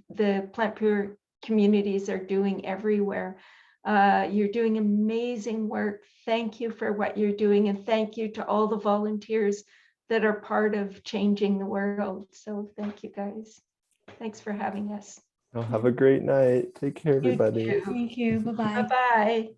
S3: PlantPure communities are doing everywhere. You're doing amazing work. Thank you for what you're doing, and thank you to all the volunteers that are part of changing the world. So thank you, guys. Thanks for having us.
S5: Well, have a great night. Take care,
S3: You
S5: everybody.
S3: too.
S2: Thank you. Bye-bye.
S3: Bye-bye.